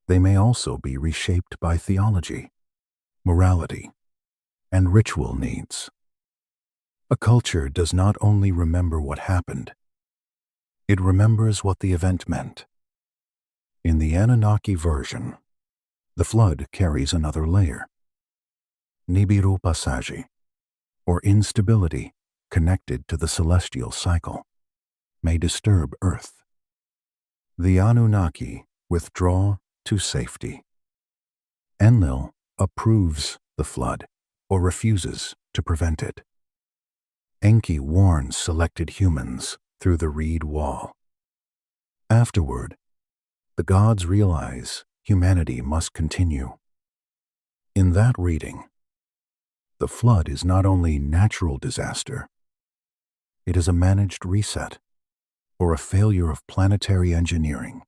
They may also be reshaped by theology, morality, and ritual needs. A culture does not only remember what happened, it remembers what the event meant. In the Anunnaki version, the flood carries another layer. Nibiru passage, or instability connected to the celestial cycle, may disturb Earth. The Anunnaki withdraw to safety. Enlil approves the flood or refuses to prevent it. Enki warns selected humans through the reed wall. Afterward, the gods realize humanity must continue. In that reading, the flood is not only natural disaster, it is a managed reset, or a failure of planetary engineering,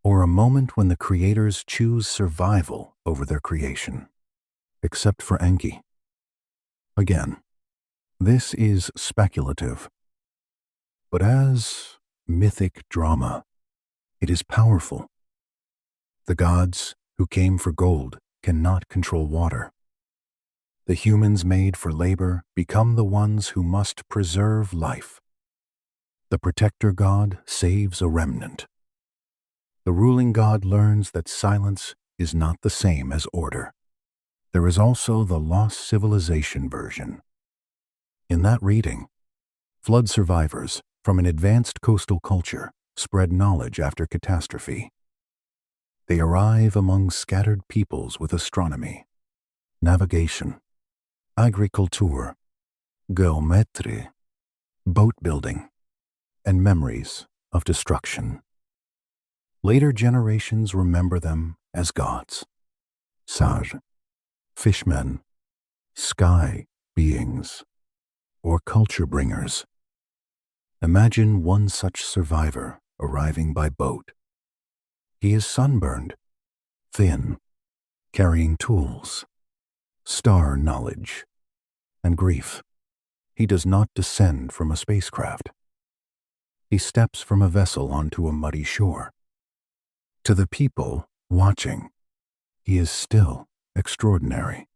or a moment when the creators choose survival over their creation, except for Enki. Again, this is speculative, but as mythic drama, it is powerful. The gods who came for gold cannot control water. The humans made for labor become the ones who must preserve life. The protector god saves a remnant. The ruling god learns that silence is not the same as order. There is also the lost civilization version. In that reading, flood survivors from an advanced coastal culture spread knowledge after catastrophe. They arrive among scattered peoples with astronomy, navigation, agriculture, geometry, boat building, and memories of destruction. Later generations remember them as gods, Sar, fishmen, sky beings, or culture bringers. Imagine one such survivor arriving by boat. He is sunburned, thin, carrying tools, star knowledge, and grief. He does not descend from a spacecraft. He steps from a vessel onto a muddy shore. To the people watching, he is still extraordinary.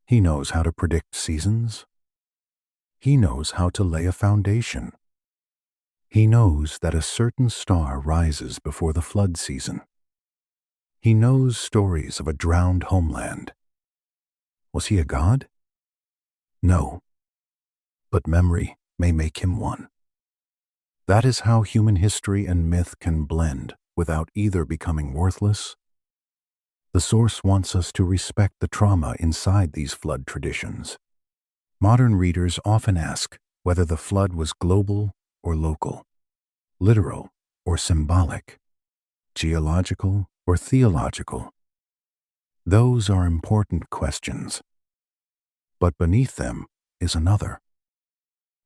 He knows how to predict seasons. He knows how to lay a foundation. He knows that a certain star rises before the flood season. He knows stories of a drowned homeland. Was he a god? No, but memory may make him one. That is how human history and myth can blend without either becoming worthless. The source wants us to respect the trauma inside these flood traditions. Modern readers often ask whether the flood was global or local, literal or symbolic, geological or theological. Those are important questions. But beneath them is another.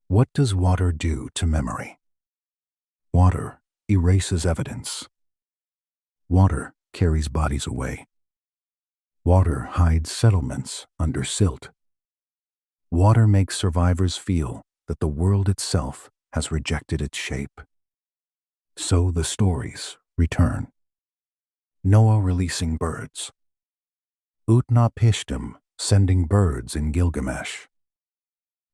What does water do to memory? Water erases evidence. Water carries bodies away. Water hides settlements under silt. Water makes survivors feel that the world itself has rejected its shape. So the stories return. Noah releasing birds. Utnapishtim sending birds in Gilgamesh.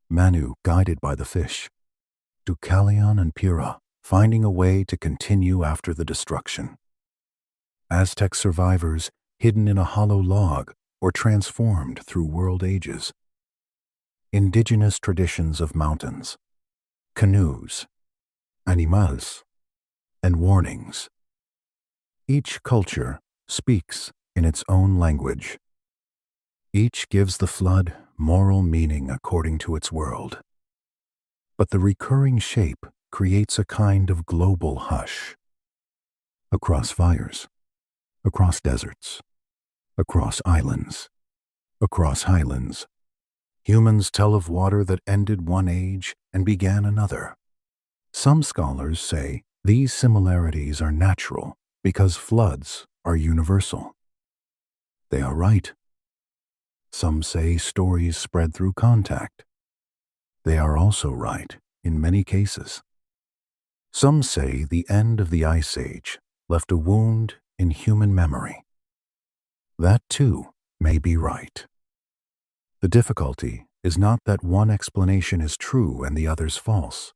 Manu guided by the fish. Deucalion and Pyrrha finding a way to continue after the destruction. Aztec survivors hidden in a hollow log or transformed through world ages. Indigenous traditions of mountains, canoes, animals, and warnings. Each culture speaks in its own language. Each gives the flood moral meaning according to its world. But the recurring shape creates a kind of global hush. Across fires, across deserts, across islands, across highlands, humans tell of water that ended one age and began another. Some scholars say these similarities are natural because floods are universal. They are right. Some say stories spread through contact. They are also right in many cases. Some say the end of the Ice Age left a wound in human memory. That too may be right. The difficulty is not that one explanation is true and the other's false.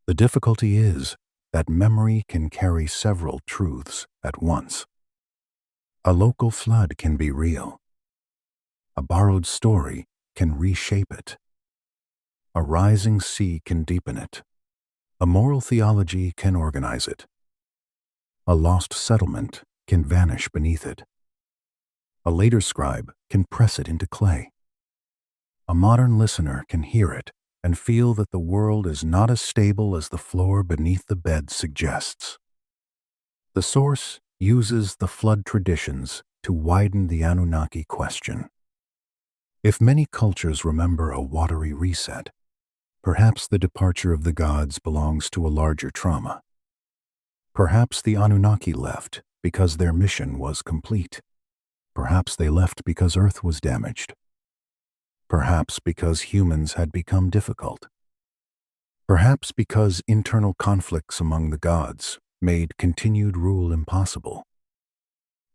The difficulty is that memory can carry several truths at once. A local flood can be real. A borrowed story can reshape it. A rising sea can deepen it. A moral theology can organize it. A lost settlement can vanish beneath it. A later scribe can press it into clay. A modern listener can hear it and feel that the world is not as stable as the floor beneath the bed suggests. The source uses the flood traditions to widen the Anunnaki question. If many cultures remember a watery reset, perhaps the departure of the gods belongs to a larger trauma. Perhaps the Anunnaki left because their mission was complete. Perhaps they left because Earth was damaged. Perhaps because humans had become difficult. Perhaps because internal conflicts among the gods made continued rule impossible.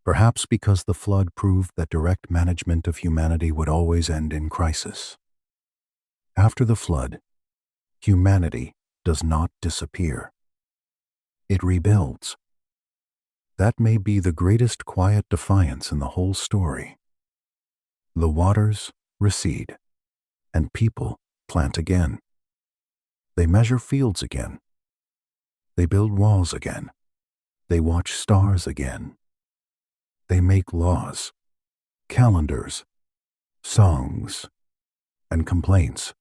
Perhaps because the flood proved that direct management of humanity would always end in crisis. After the flood, humanity does not disappear. It rebuilds. That may be the greatest quiet defiance in the whole story. The waters recede, and people plant again. They measure fields again. They build walls again. They watch stars again. They make laws, calendars, songs, and complaints.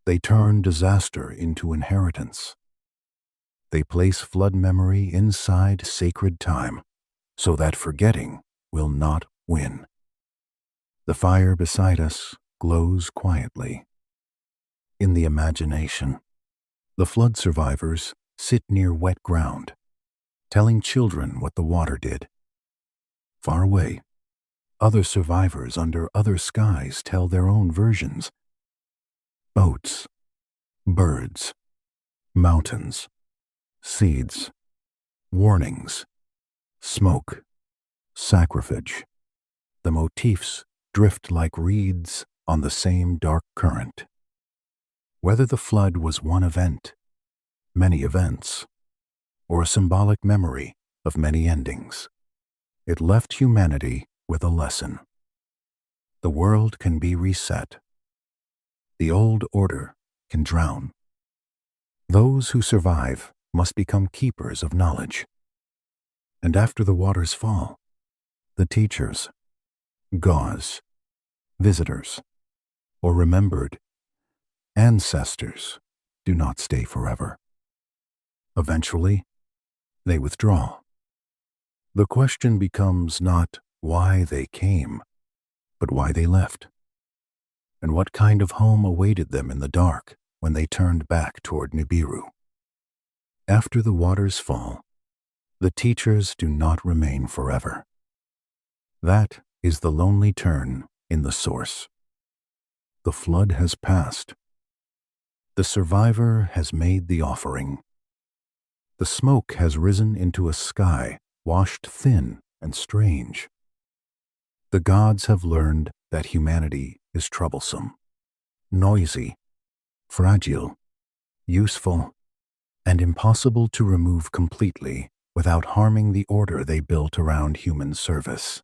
They turn disaster into inheritance. They place flood memory inside sacred time so that forgetting will not win. The fire beside us glows quietly. In the imagination, the flood survivors sit near wet ground, telling children what the water did. Far away, other survivors under other skies tell their own versions. Boats, birds, mountains, seeds, warnings, smoke, sacrilege. The motifs drift like reeds on the same dark current. Whether the flood was one event, many events, or a symbolic memory of many endings, it left humanity with a lesson. The world can be reset. The old order can drown. Those who survive must become keepers of knowledge. And after the waters fall, the teachers, gauze, visitors, or remembered ancestors do not stay forever. Eventually, they withdraw. The question becomes not why they came, but why they left, and what kind of home awaited them in the dark when they turned back toward Nibiru. After the waters fall, the teachers do not remain forever. That is the lonely turn in the source. The flood has passed. The survivor has made the offering. The smoke has risen into a sky washed thin and strange. The gods have learned that humanity is troublesome, noisy, fragile, useful, and impossible to remove completely without harming the order they built around human service.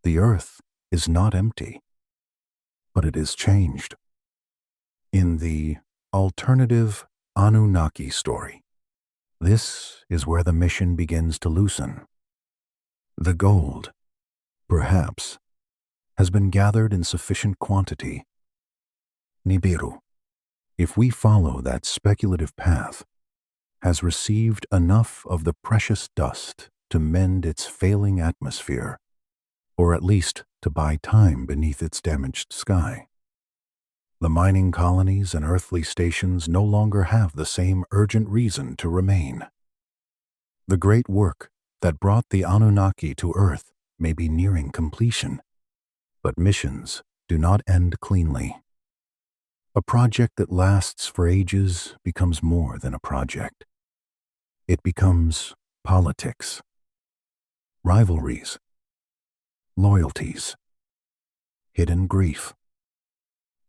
The earth is not empty, but it is changed. In the alternative Anunnaki story, this is where the mission begins to loosen. The gold, perhaps, has been gathered in sufficient quantity. Nibiru, if we follow that speculative path, has received enough of the precious dust to mend its failing atmosphere, or at least to buy time beneath its damaged sky. The mining colonies and earthly stations no longer have the same urgent reason to remain. The great work that brought the Anunnaki to Earth may be nearing completion, but missions do not end cleanly. A project that lasts for ages becomes more than a project. It becomes politics, rivalries, loyalties, hidden grief,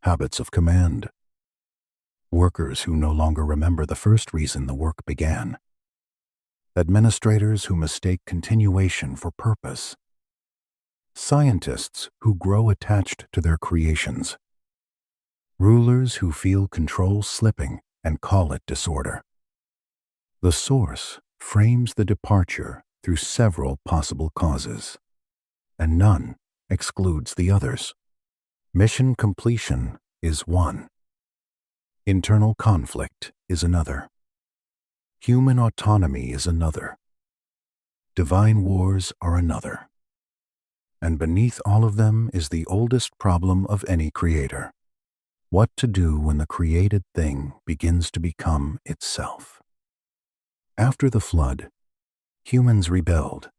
habits of command, workers who no longer remember the first reason the work began, administrators who mistake continuation for purpose, scientists who grow attached to their creations, rulers who feel control slipping and call it disorder. The source frames the departure through several possible causes, and none excludes the others. Mission completion is one. Internal conflict is another. Human autonomy is another. Divine wars are another. And beneath all of them is the oldest problem of any creator. What to do when the created thing begins to become itself. After the flood, humans rebelled.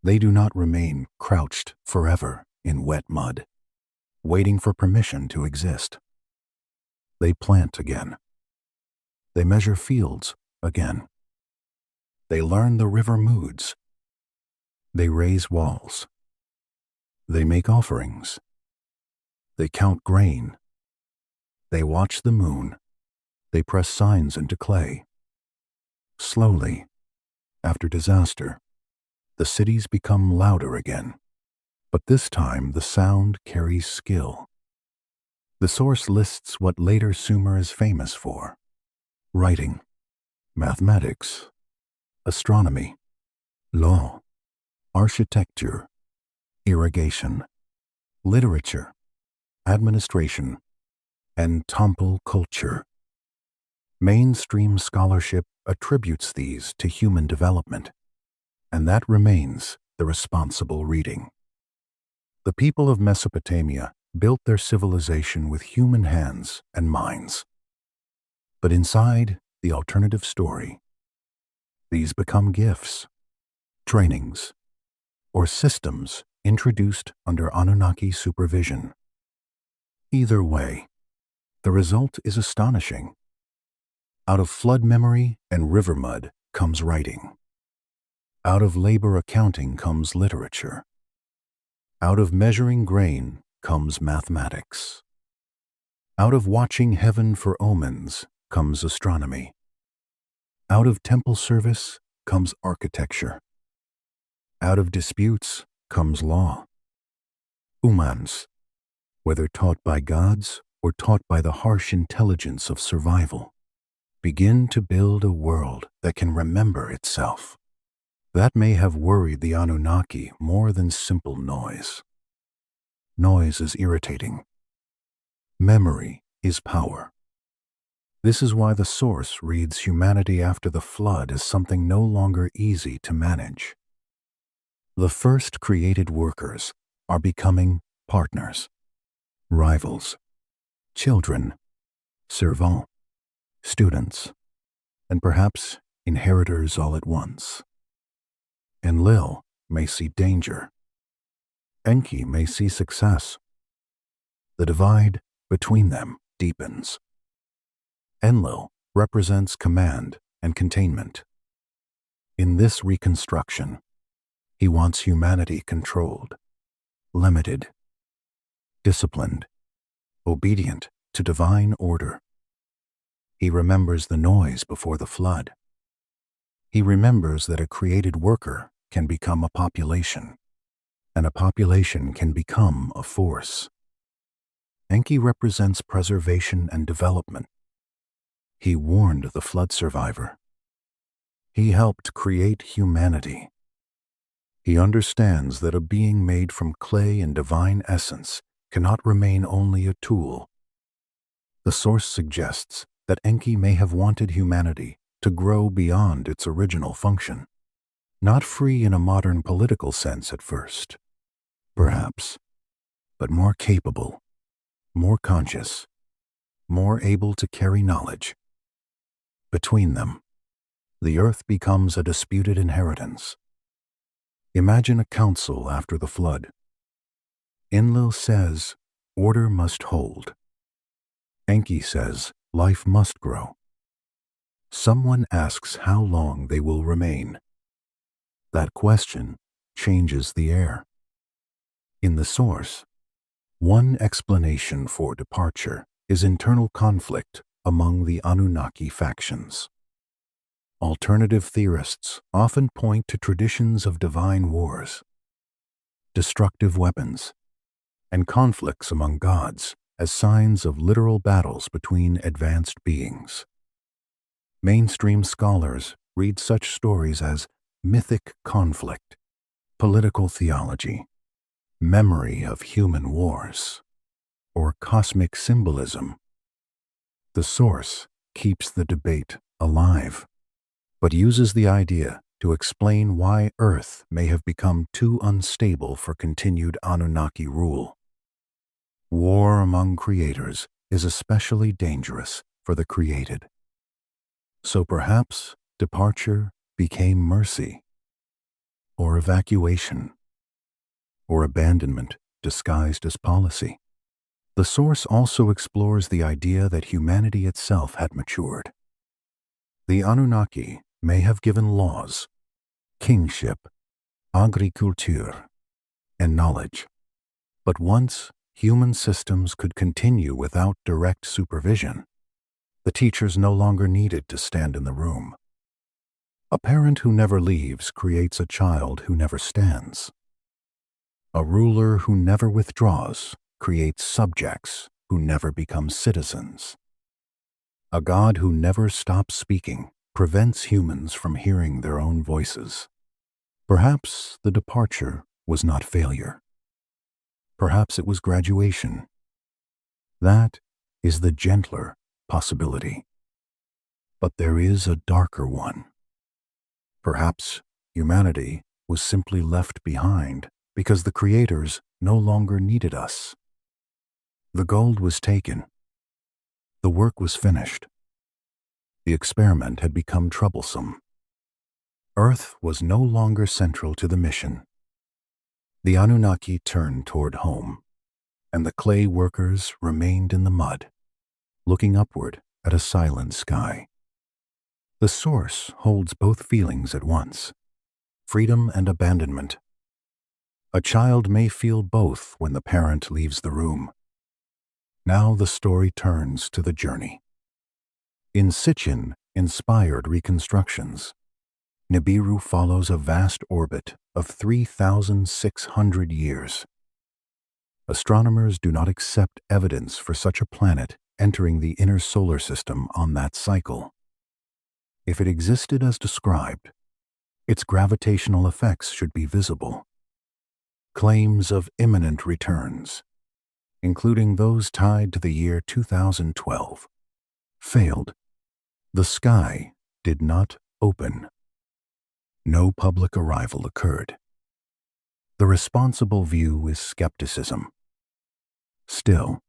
They do not remain crouched forever in wet mud, waiting for permission to exist. They plant again. They measure fields again. They learn the river moods. They raise walls. They make offerings. They count grain. They watch the moon. They press signs into clay. Slowly, after disaster, the cities become louder again. But this time the sound carries skill. The source lists what later Sumer is famous for: writing, mathematics, astronomy, law, architecture, irrigation, literature, administration, and temple culture. Mainstream scholarship attributes these to human development, and that remains the responsible reading. The people of Mesopotamia built their civilization with human hands and minds. But inside the alternative story, these become gifts, trainings, or systems introduced under Anunnaki supervision. Either way, the result is astonishing. Out of flood memory and river mud comes writing. Out of labor accounting comes literature. Out of measuring grain comes mathematics. Out of watching heaven for omens comes astronomy. Out of temple service comes architecture. Out of disputes comes law. Humans, whether taught by gods or taught by the harsh intelligence of survival, begin to build a world that can remember itself. That may have worried the Anunnaki more than simple noise. Noise is irritating. Memory is power. This is why the source reads humanity after the flood as something no longer easy to manage. The first created workers are becoming partners, rivals, children, servants, students, and perhaps inheritors all at once. Enlil may see danger. Enki may see success. The divide between them deepens. Enlil represents command and containment. In this reconstruction, he wants humanity controlled, limited, disciplined, obedient to divine order. He remembers the noise before the flood. He remembers that a created worker can become a population, and a population can become a force. Enki represents preservation and development. He warned the flood survivor. He helped create humanity. He understands that a being made from clay and divine essence cannot remain only a tool. The source suggests that Enki may have wanted humanity to grow beyond its original function, not free in a modern political sense at first, perhaps, but more capable, more conscious, more able to carry knowledge. Between them, the earth becomes a disputed inheritance. Imagine a council after the flood. Enlil says, order must hold. Enki says, life must grow. Someone asks how long they will remain. That question changes the air. In the source, one explanation for departure is internal conflict among the Anunnaki factions. Alternative theorists often point to traditions of divine wars, destructive weapons, and conflicts among gods as signs of literal battles between advanced beings. Mainstream scholars read such stories as mythic conflict, political theology, memory of human wars. or cosmic symbolism. The source keeps the debate alive, but uses the idea to explain why Earth may have become too unstable for continued Anunnaki rule. War among creators is especially dangerous for the created. So perhaps departure became mercy, or evacuation, or abandonment disguised as policy. The source also explores the idea that humanity itself had matured. The Anunnaki may have given laws, kingship, agriculture, and knowledge, but once human systems could continue without direct supervision, the teachers no longer needed to stand in the room. A parent who never leaves creates a child who never stands. A ruler who never withdraws creates subjects who never become citizens. A God who never stops speaking prevents humans from hearing their own voices. Perhaps the departure was not failure. Perhaps it was graduation. That is the gentler possibility. But there is a darker one. Perhaps humanity was simply left behind because the creators no longer needed us. The gold was taken. The work was finished. The experiment had become troublesome. Earth was no longer central to the mission. The Anunnaki turned toward home, and the clay workers remained in the mud, looking upward at a silent sky. The source holds both feelings at once, freedom and abandonment. A child may feel both when the parent leaves the room. Now the story turns to the journey. In Sitchin-inspired reconstructions, Nibiru follows a vast orbit of 3,600 years. Astronomers do not accept evidence for such a planet entering the inner solar system on that cycle. If it existed as described, its gravitational effects should be visible. Claims of imminent returns, including those tied to the year 2012, failed. The sky did not open. No public arrival occurred. The responsible view is skepticism. Still,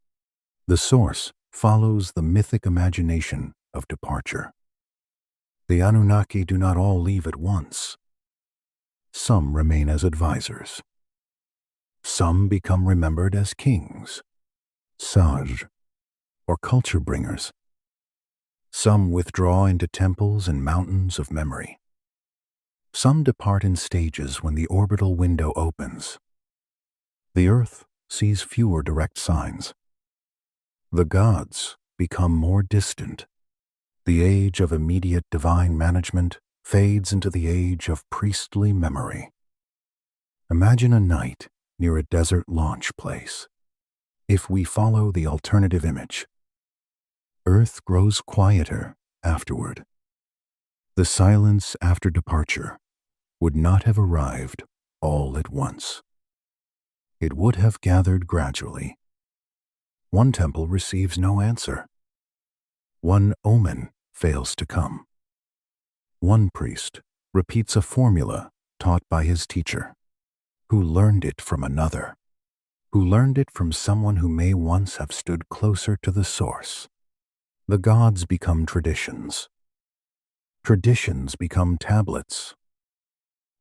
the source follows the mythic imagination of departure. The Anunnaki do not all leave at once. Some remain as advisors. Some become remembered as kings, sage, or culture bringers. Some withdraw into temples and mountains of memory. Some depart in stages when the orbital window opens. The Earth sees fewer direct signs. The gods become more distant. The age of immediate divine management fades into the age of priestly memory. Imagine a night near a desert launch place. If we follow the alternative image, Earth grows quieter afterward. The silence after departure would not have arrived all at once. It would have gathered gradually. One temple receives no answer. One omen fails to come. One priest repeats a formula taught by his teacher, who learned it from another, who learned it from someone who may once have stood closer to the source. The gods become traditions. Traditions become tablets.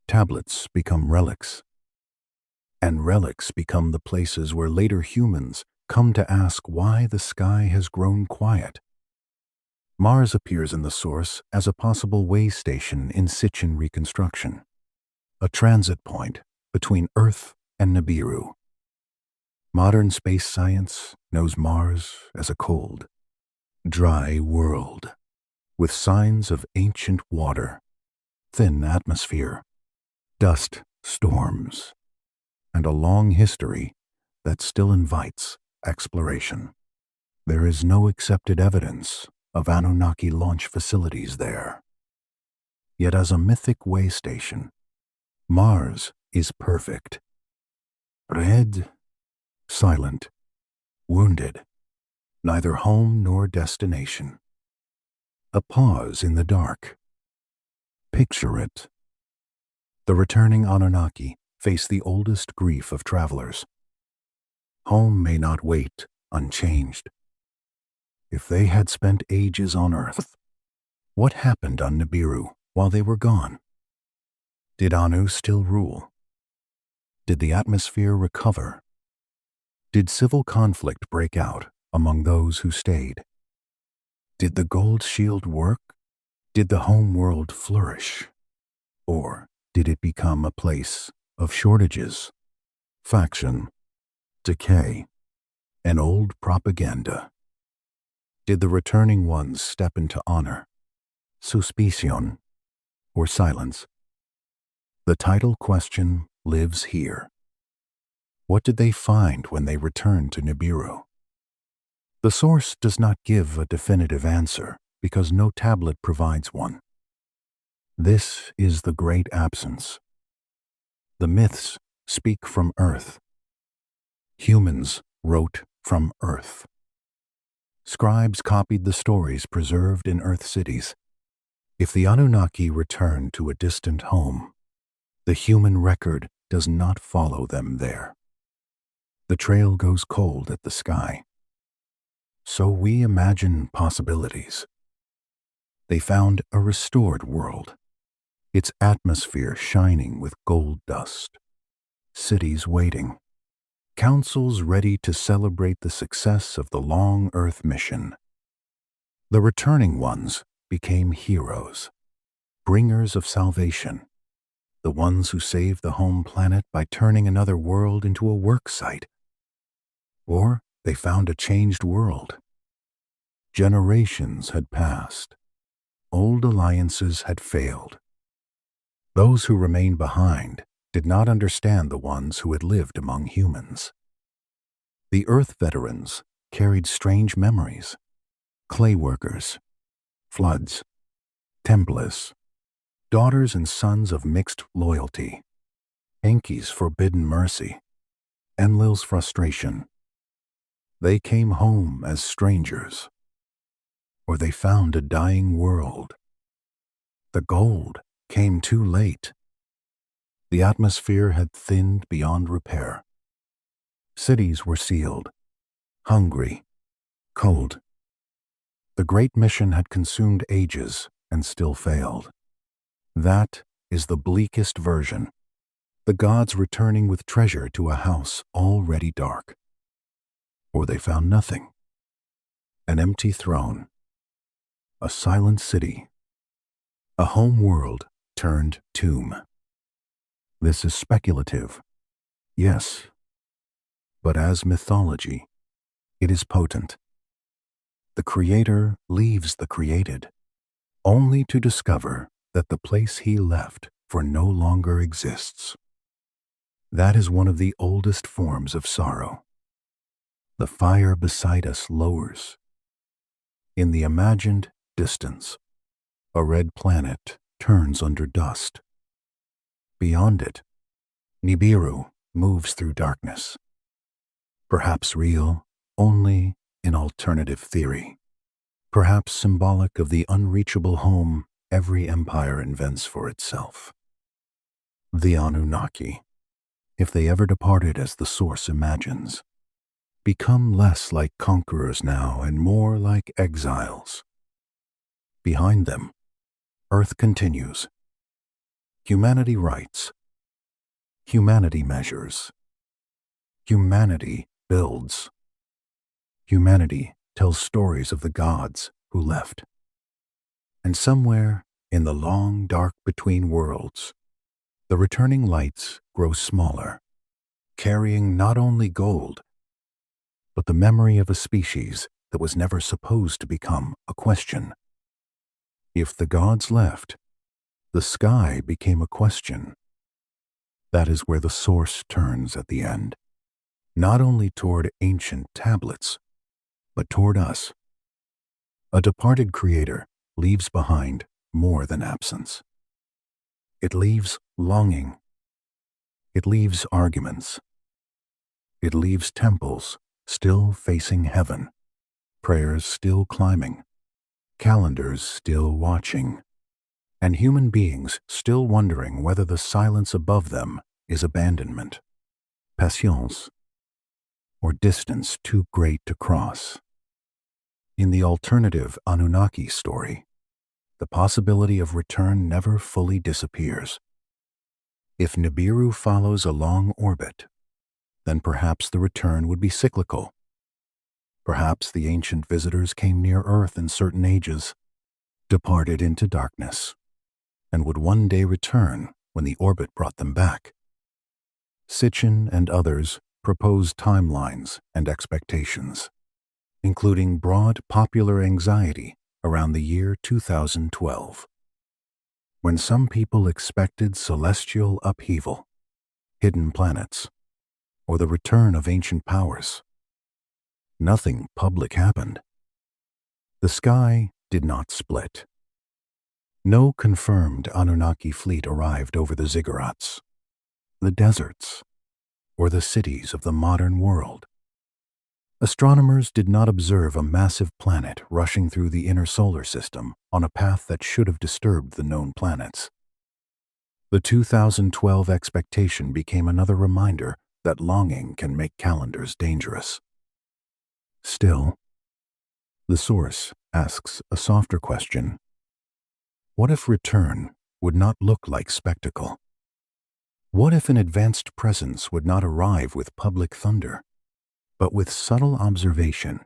Tablets become relics. And relics become the places where later humans come to ask why the sky has grown quiet. Mars appears in the source as a possible way station in Sitchin reconstruction, a transit point between Earth and Nibiru. Modern space science knows Mars as a cold, dry world, with signs of ancient water, thin atmosphere, dust storms, and a long history that still invites exploration. There is no accepted evidence of Anunnaki launch facilities there. Yet as a mythic way station, Mars is perfect. Red, silent, wounded, neither home nor destination. A pause in the dark. Picture it. The returning Anunnaki face the oldest grief of travelers. Home may not wait unchanged. If they had spent ages on Earth, what happened on Nibiru while they were gone? Did Anu still rule? Did the atmosphere recover? Did civil conflict break out among those who stayed? Did the gold shield work? Did the home world flourish? Or did it become a place of shortages, faction, decay, and old propaganda? Did the returning ones step into honor, suspicion, or silence? The title question lives here. What did they find when they returned to Nibiru? The source does not give a definitive answer because no tablet provides one. This is the great absence. The myths speak from Earth. Humans wrote from Earth. Scribes copied the stories preserved in Earth cities. If the Anunnaki return to a distant home, the human record does not follow them there. The trail goes cold at the sky. So we imagine possibilities. They found a restored world, its atmosphere shining with gold dust, cities waiting, councils ready to celebrate the success of the long Earth mission. The returning ones became heroes, bringers of salvation, the ones who saved the home planet by turning another world into a work site. Or they found a changed world. Generations had passed. Old alliances had failed. Those who remained behind did not understand the ones who had lived among humans. The Earth veterans carried strange memories. Clay workers, floods, templates, daughters and sons of mixed loyalty, Enki's forbidden mercy, Enlil's frustration. They came home as strangers, or they found a dying world. The gold came too late. The atmosphere had thinned beyond repair. Cities were sealed, hungry, cold. The great mission had consumed ages and still failed. That is the bleakest version, the gods returning with treasure to a house already dark. Or they found nothing. An empty throne, a silent city, a home world turned tomb. This is speculative, yes, but as mythology, it is potent. The creator leaves the created, only to discover that the place he left for no longer exists. That is one of the oldest forms of sorrow. The fire beside us lowers. In the imagined distance, a red planet turns under dust. Beyond it, Nibiru moves through darkness. Perhaps real only in alternative theory. Perhaps symbolic of the unreachable home every empire invents for itself. The Anunnaki, if they ever departed as the source imagines, become less like conquerors now and more like exiles. Behind them, Earth continues. Humanity writes. Humanity measures. Humanity builds. Humanity tells stories of the gods who left. And somewhere in the long dark between worlds, the returning lights grow smaller, carrying not only gold, but the memory of a species that was never supposed to become a question. If the gods left, the sky became a question. That is where the source turns at the end, not only toward ancient tablets, but toward us. A departed creator leaves behind more than absence. It leaves longing. It leaves arguments. It leaves temples still facing heaven, prayers still climbing, calendars still watching, and human beings still wondering whether the silence above them is abandonment, patience, or distance too great to cross. In the alternative Anunnaki story, the possibility of return never fully disappears. If Nibiru follows a long orbit, then perhaps the return would be cyclical. Perhaps the ancient visitors came near Earth in certain ages, departed into darkness, and would one day return when the orbit brought them back. Sitchin and others proposed timelines and expectations, including broad popular anxiety around the year 2012, when some people expected celestial upheaval, hidden planets, or the return of ancient powers. Nothing public happened. The sky did not split. No confirmed Anunnaki fleet arrived over the ziggurats, the deserts, or the cities of the modern world. Astronomers did not observe a massive planet rushing through the inner solar system on a path that should have disturbed the known planets. The 2012 expectation became another reminder that longing can make calendars dangerous. Still, the source asks a softer question. What if return would not look like spectacle? What if an advanced presence would not arrive with public thunder, but with subtle observation,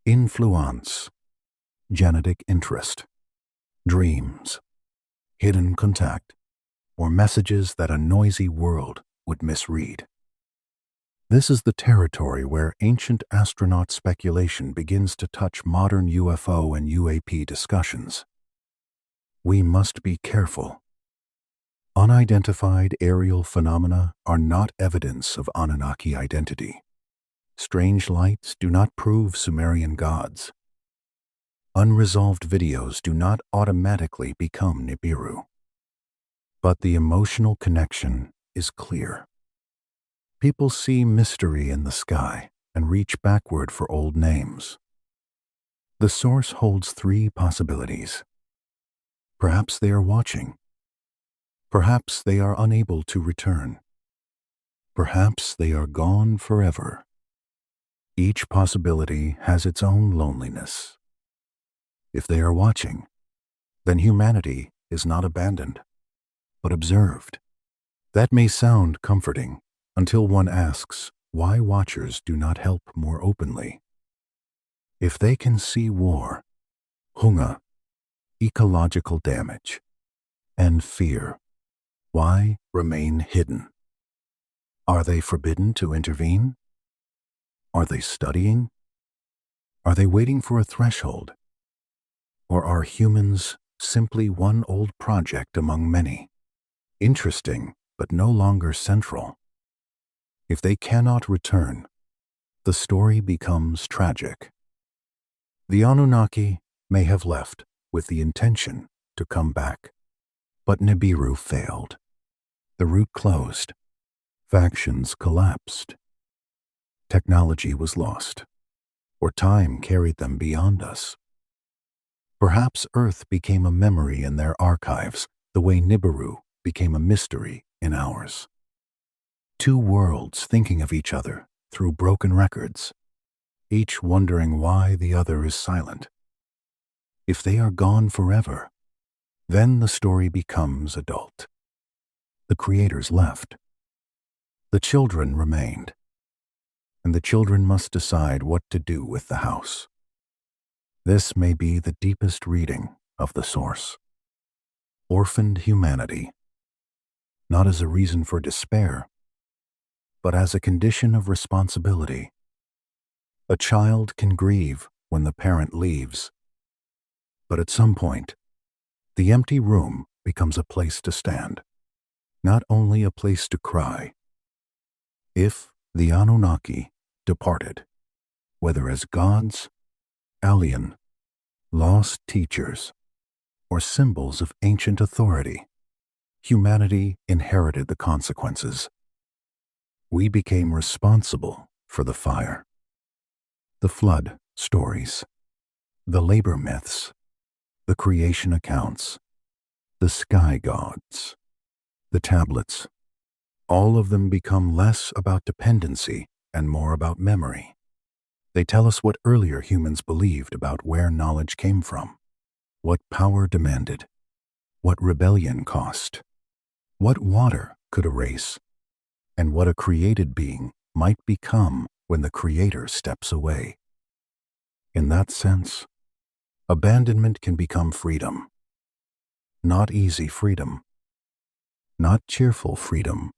influence, genetic interest, dreams, hidden contact, or messages that a noisy world would misread? This is the territory where ancient astronaut speculation begins to touch modern UFO and UAP discussions. We must be careful. Unidentified aerial phenomena are not evidence of Anunnaki identity. Strange lights do not prove Sumerian gods. Unresolved videos do not automatically become Nibiru. But the emotional connection is clear. People see mystery in the sky and reach backward for old names. The source holds three possibilities. Perhaps they are watching. Perhaps they are unable to return. Perhaps they are gone forever. Each possibility has its own loneliness. If they are watching, then humanity is not abandoned, but observed. That may sound comforting until one asks why watchers do not help more openly. If they can see war, hunger, ecological damage, and fear, why remain hidden? Are they forbidden to intervene? Are they studying? Are they waiting for a threshold? Or are humans simply one old project among many, interesting but no longer central? If they cannot return, the story becomes tragic. The Anunnaki may have left with the intention to come back, but Nibiru failed. The route closed. Factions collapsed. Technology was lost, or time carried them beyond us. Perhaps Earth became a memory in their archives, the way Nibiru became a mystery in ours. Two worlds thinking of each other through broken records, each wondering why the other is silent. If they are gone forever, then the story becomes adult. The creators left. The children remained. And the children must decide what to do with the house. This may be the deepest reading of the source. Orphaned humanity, not as a reason for despair, but as a condition of responsibility. A child can grieve when the parent leaves, but at some point, the empty room becomes a place to stand, not only a place to cry. If the Anunnaki departed, whether as gods, alien, lost teachers, or symbols of ancient authority, humanity inherited the consequences. We became responsible for the fire. The flood stories, the labor myths, the creation accounts, the sky gods, the tablets, all of them become less about dependency and more about memory. They tell us what earlier humans believed about where knowledge came from, what power demanded, what rebellion cost, what water could erase, and what a created being might become when the creator steps away. In that sense, abandonment can become freedom. Not easy freedom, not cheerful freedom,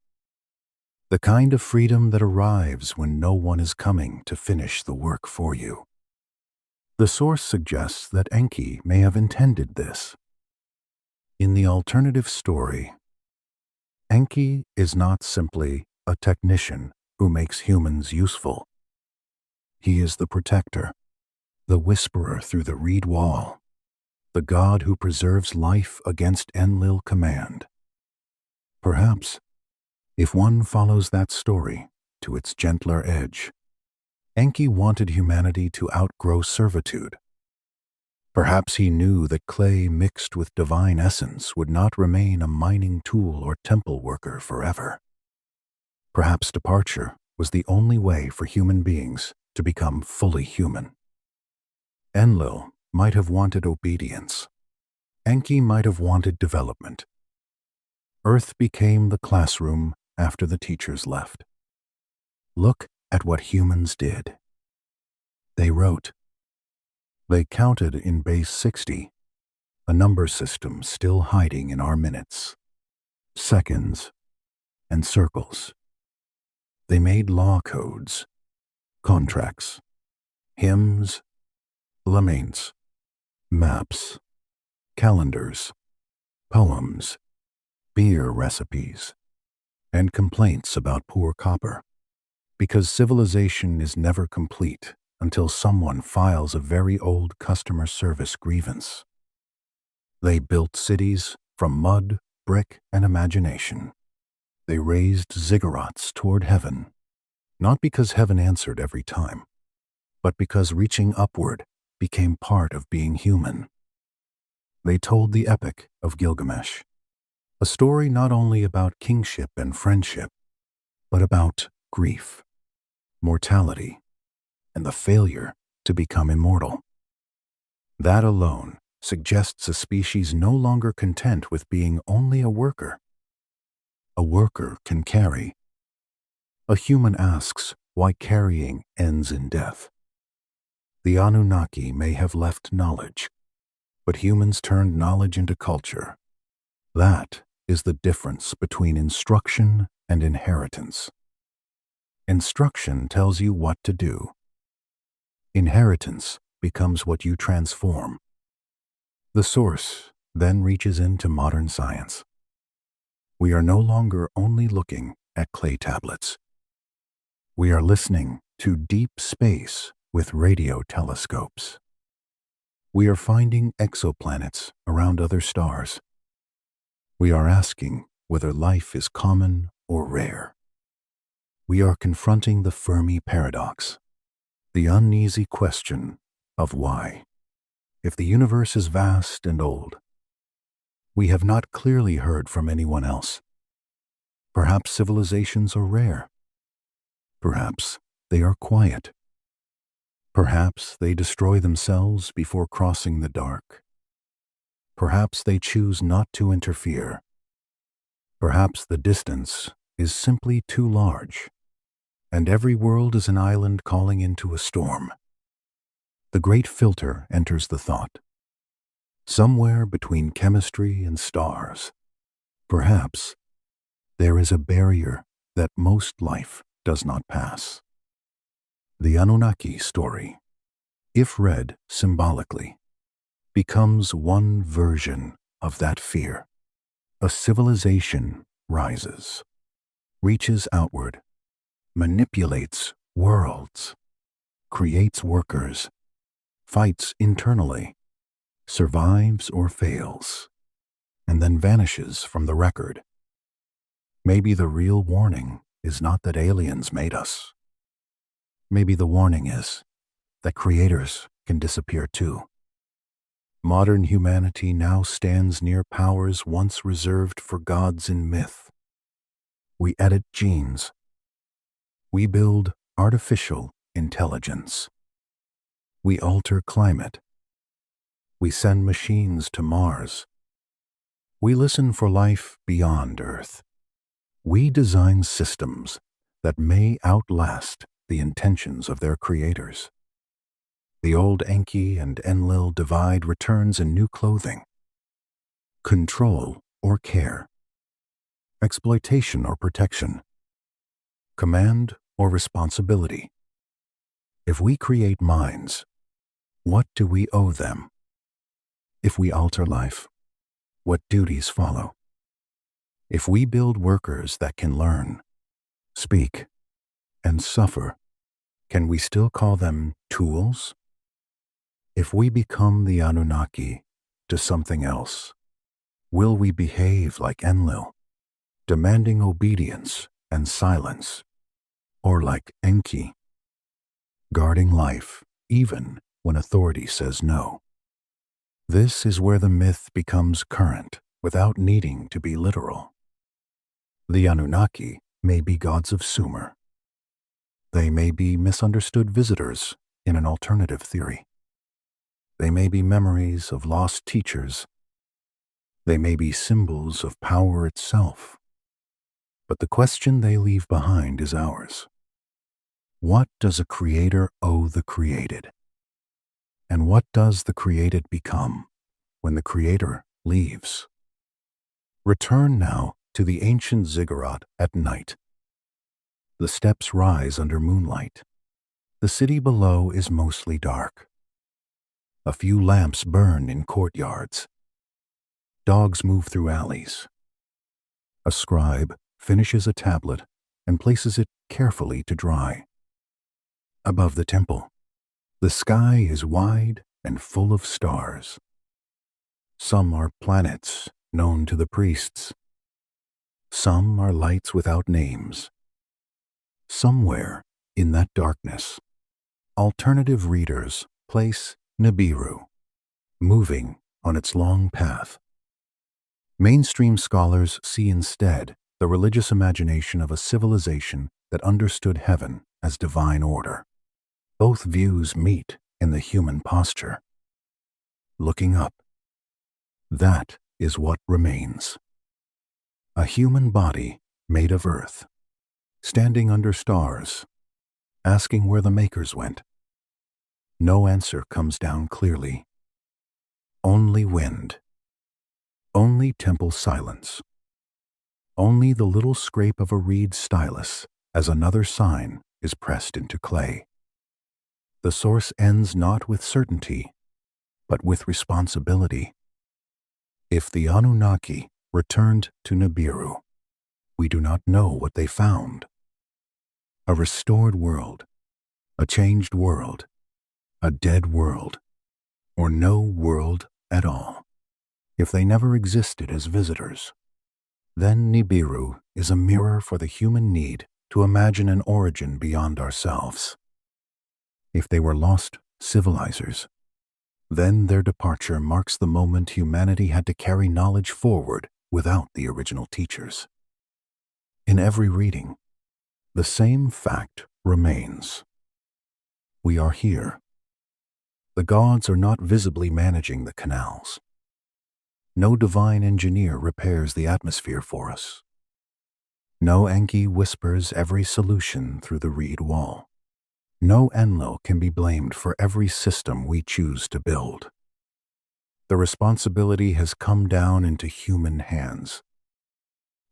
the kind of freedom that arrives when no one is coming to finish the work for you. The source suggests that Enki may have intended this. In the alternative story, Enki is not simply a technician who makes humans useful. He is the protector, the whisperer through the reed wall, the god who preserves life against Enlil command. Perhaps, if one follows that story to its gentler edge, Enki wanted humanity to outgrow servitude. Perhaps he knew that clay mixed with divine essence would not remain a mining tool or temple worker forever. Perhaps departure was the only way for human beings to become fully human. Enlil might have wanted obedience. Enki might have wanted development. Earth became the classroom after the teachers left. Look at what humans did. They wrote. They counted in base 60, a number system still hiding in our minutes, seconds, and circles. They made law codes, contracts, hymns, laments, maps, calendars, poems, beer recipes, and complaints about poor copper, because civilization is never complete until someone files a very old customer service grievance. They built cities from mud, brick, and imagination. They raised ziggurats toward heaven, not because heaven answered every time, but because reaching upward became part of being human. They told the epic of Gilgamesh, a story not only about kingship and friendship, but about grief, mortality, and the failure to become immortal. That alone suggests a species no longer content with being only a worker. A worker can carry. A human asks why carrying ends in death. The Anunnaki may have left knowledge, but humans turned knowledge into culture. That is the difference between instruction and inheritance. Instruction tells you what to do. Inheritance becomes what you transform. The source then reaches into modern science. We are no longer only looking at clay tablets. We are listening to deep space with radio telescopes. We are finding exoplanets around other stars. We are asking whether life is common or rare. We are confronting the Fermi paradox, the uneasy question of why. If the universe is vast and old, we have not clearly heard from anyone else. Perhaps civilizations are rare. Perhaps they are quiet. Perhaps they destroy themselves before crossing the dark. Perhaps they choose not to interfere. Perhaps the distance is simply too large, and every world is an island calling into a storm. The great filter enters the thought. Somewhere between chemistry and stars, perhaps, there is a barrier that most life does not pass. The Anunnaki story, if read symbolically, becomes one version of that fear. A civilization rises, reaches outward, manipulates worlds, creates workers, fights internally, survives or fails, and then vanishes from the record. Maybe the real warning is not that aliens made us. Maybe the warning is, that creators can disappear too. Modern humanity now stands near powers once reserved for gods in myth. We edit genes. We build artificial intelligence. We alter climate. We send machines to Mars. We listen for life beyond Earth. We design systems that may outlast the intentions of their creators. The old Enki and Enlil divide returns in new clothing. Control or care. Exploitation or protection. Command or responsibility. If we create minds, what do we owe them? If we alter life, what duties follow? If we build workers that can learn, speak, and suffer, can we still call them tools? If we become the Anunnaki to something else, will we behave like Enlil, demanding obedience and silence, or like Enki, guarding life even when authority says no? This is where the myth becomes current without needing to be literal. The Anunnaki may be gods of Sumer. They may be misunderstood visitors in an alternative theory. They may be memories of lost teachers. They may be symbols of power itself. But the question they leave behind is ours. What does a creator owe the created? And what does the created become when the creator leaves? Return now to the ancient ziggurat at night. The steps rise under moonlight. The city below is mostly dark. A few lamps burn in courtyards. Dogs move through alleys. A scribe finishes a tablet and places it carefully to dry. Above the temple, the sky is wide and full of stars. Some are planets known to the priests. Some are lights without names. Somewhere in that darkness, alternative readers place Nibiru, moving on its long path. Mainstream scholars see instead the religious imagination of a civilization that understood heaven as divine order. Both views meet in the human posture. Looking up, that is what remains. A human body made of earth, standing under stars, asking where the makers went. No answer comes down clearly. Only wind. Only temple silence. Only the little scrape of a reed stylus as another sign is pressed into clay. The source ends not with certainty, but with responsibility. If the Anunnaki returned to Nibiru, we do not know what they found. A restored world, a changed world, a dead world, or no world at all. If they never existed as visitors, then Nibiru is a mirror for the human need to imagine an origin beyond ourselves. If they were lost civilizers, then their departure marks the moment humanity had to carry knowledge forward without the original teachers. In every reading, the same fact remains. We are here. The gods are not visibly managing the canals. No divine engineer repairs the atmosphere for us. No Enki whispers every solution through the reed wall. No Enlil can be blamed for every system we choose to build. The responsibility has come down into human hands.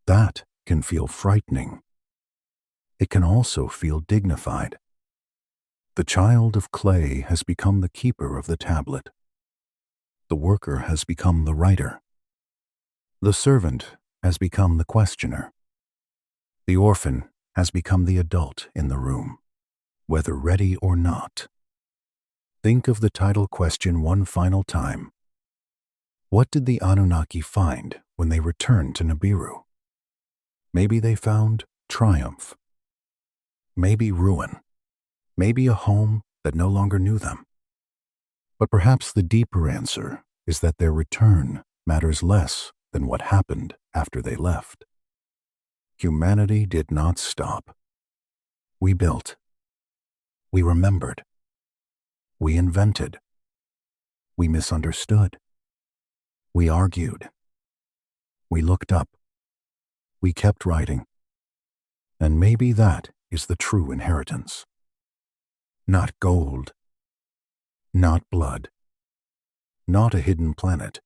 That can feel frightening. It can also feel dignified. The child of clay has become the keeper of the tablet. The worker has become the writer. The servant has become the questioner. The orphan has become the adult in the room, whether ready or not. Think of the title question one final time. What did the Anunnaki find when they returned to Nibiru? Maybe they found triumph. Maybe ruin. Maybe a home that no longer knew them. But perhaps the deeper answer is that their return matters less than what happened after they left. Humanity did not stop. We built. We remembered. We invented. We misunderstood. We argued. We looked up. We kept writing. And maybe that is the true inheritance. Not gold. Not blood. Not a hidden planet.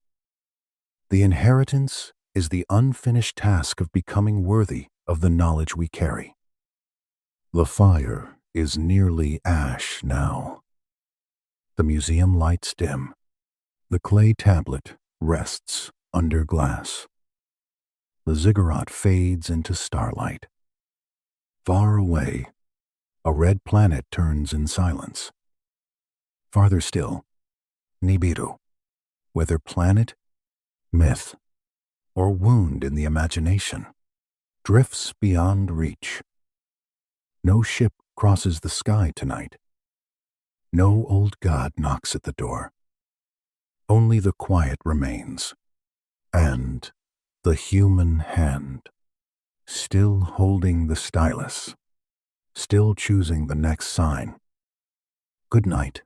The inheritance is the unfinished task of becoming worthy of the knowledge we carry. The fire is nearly ash now. The museum lights dim. The clay tablet rests under glass. The ziggurat fades into starlight. Far away, a red planet turns in silence. Farther still, Nibiru, whether planet, myth, or wound in the imagination, drifts beyond reach. No ship crosses the sky tonight. No old god knocks at the door. Only the quiet remains, and the human hand, still holding the stylus, still choosing the next sign. Good night.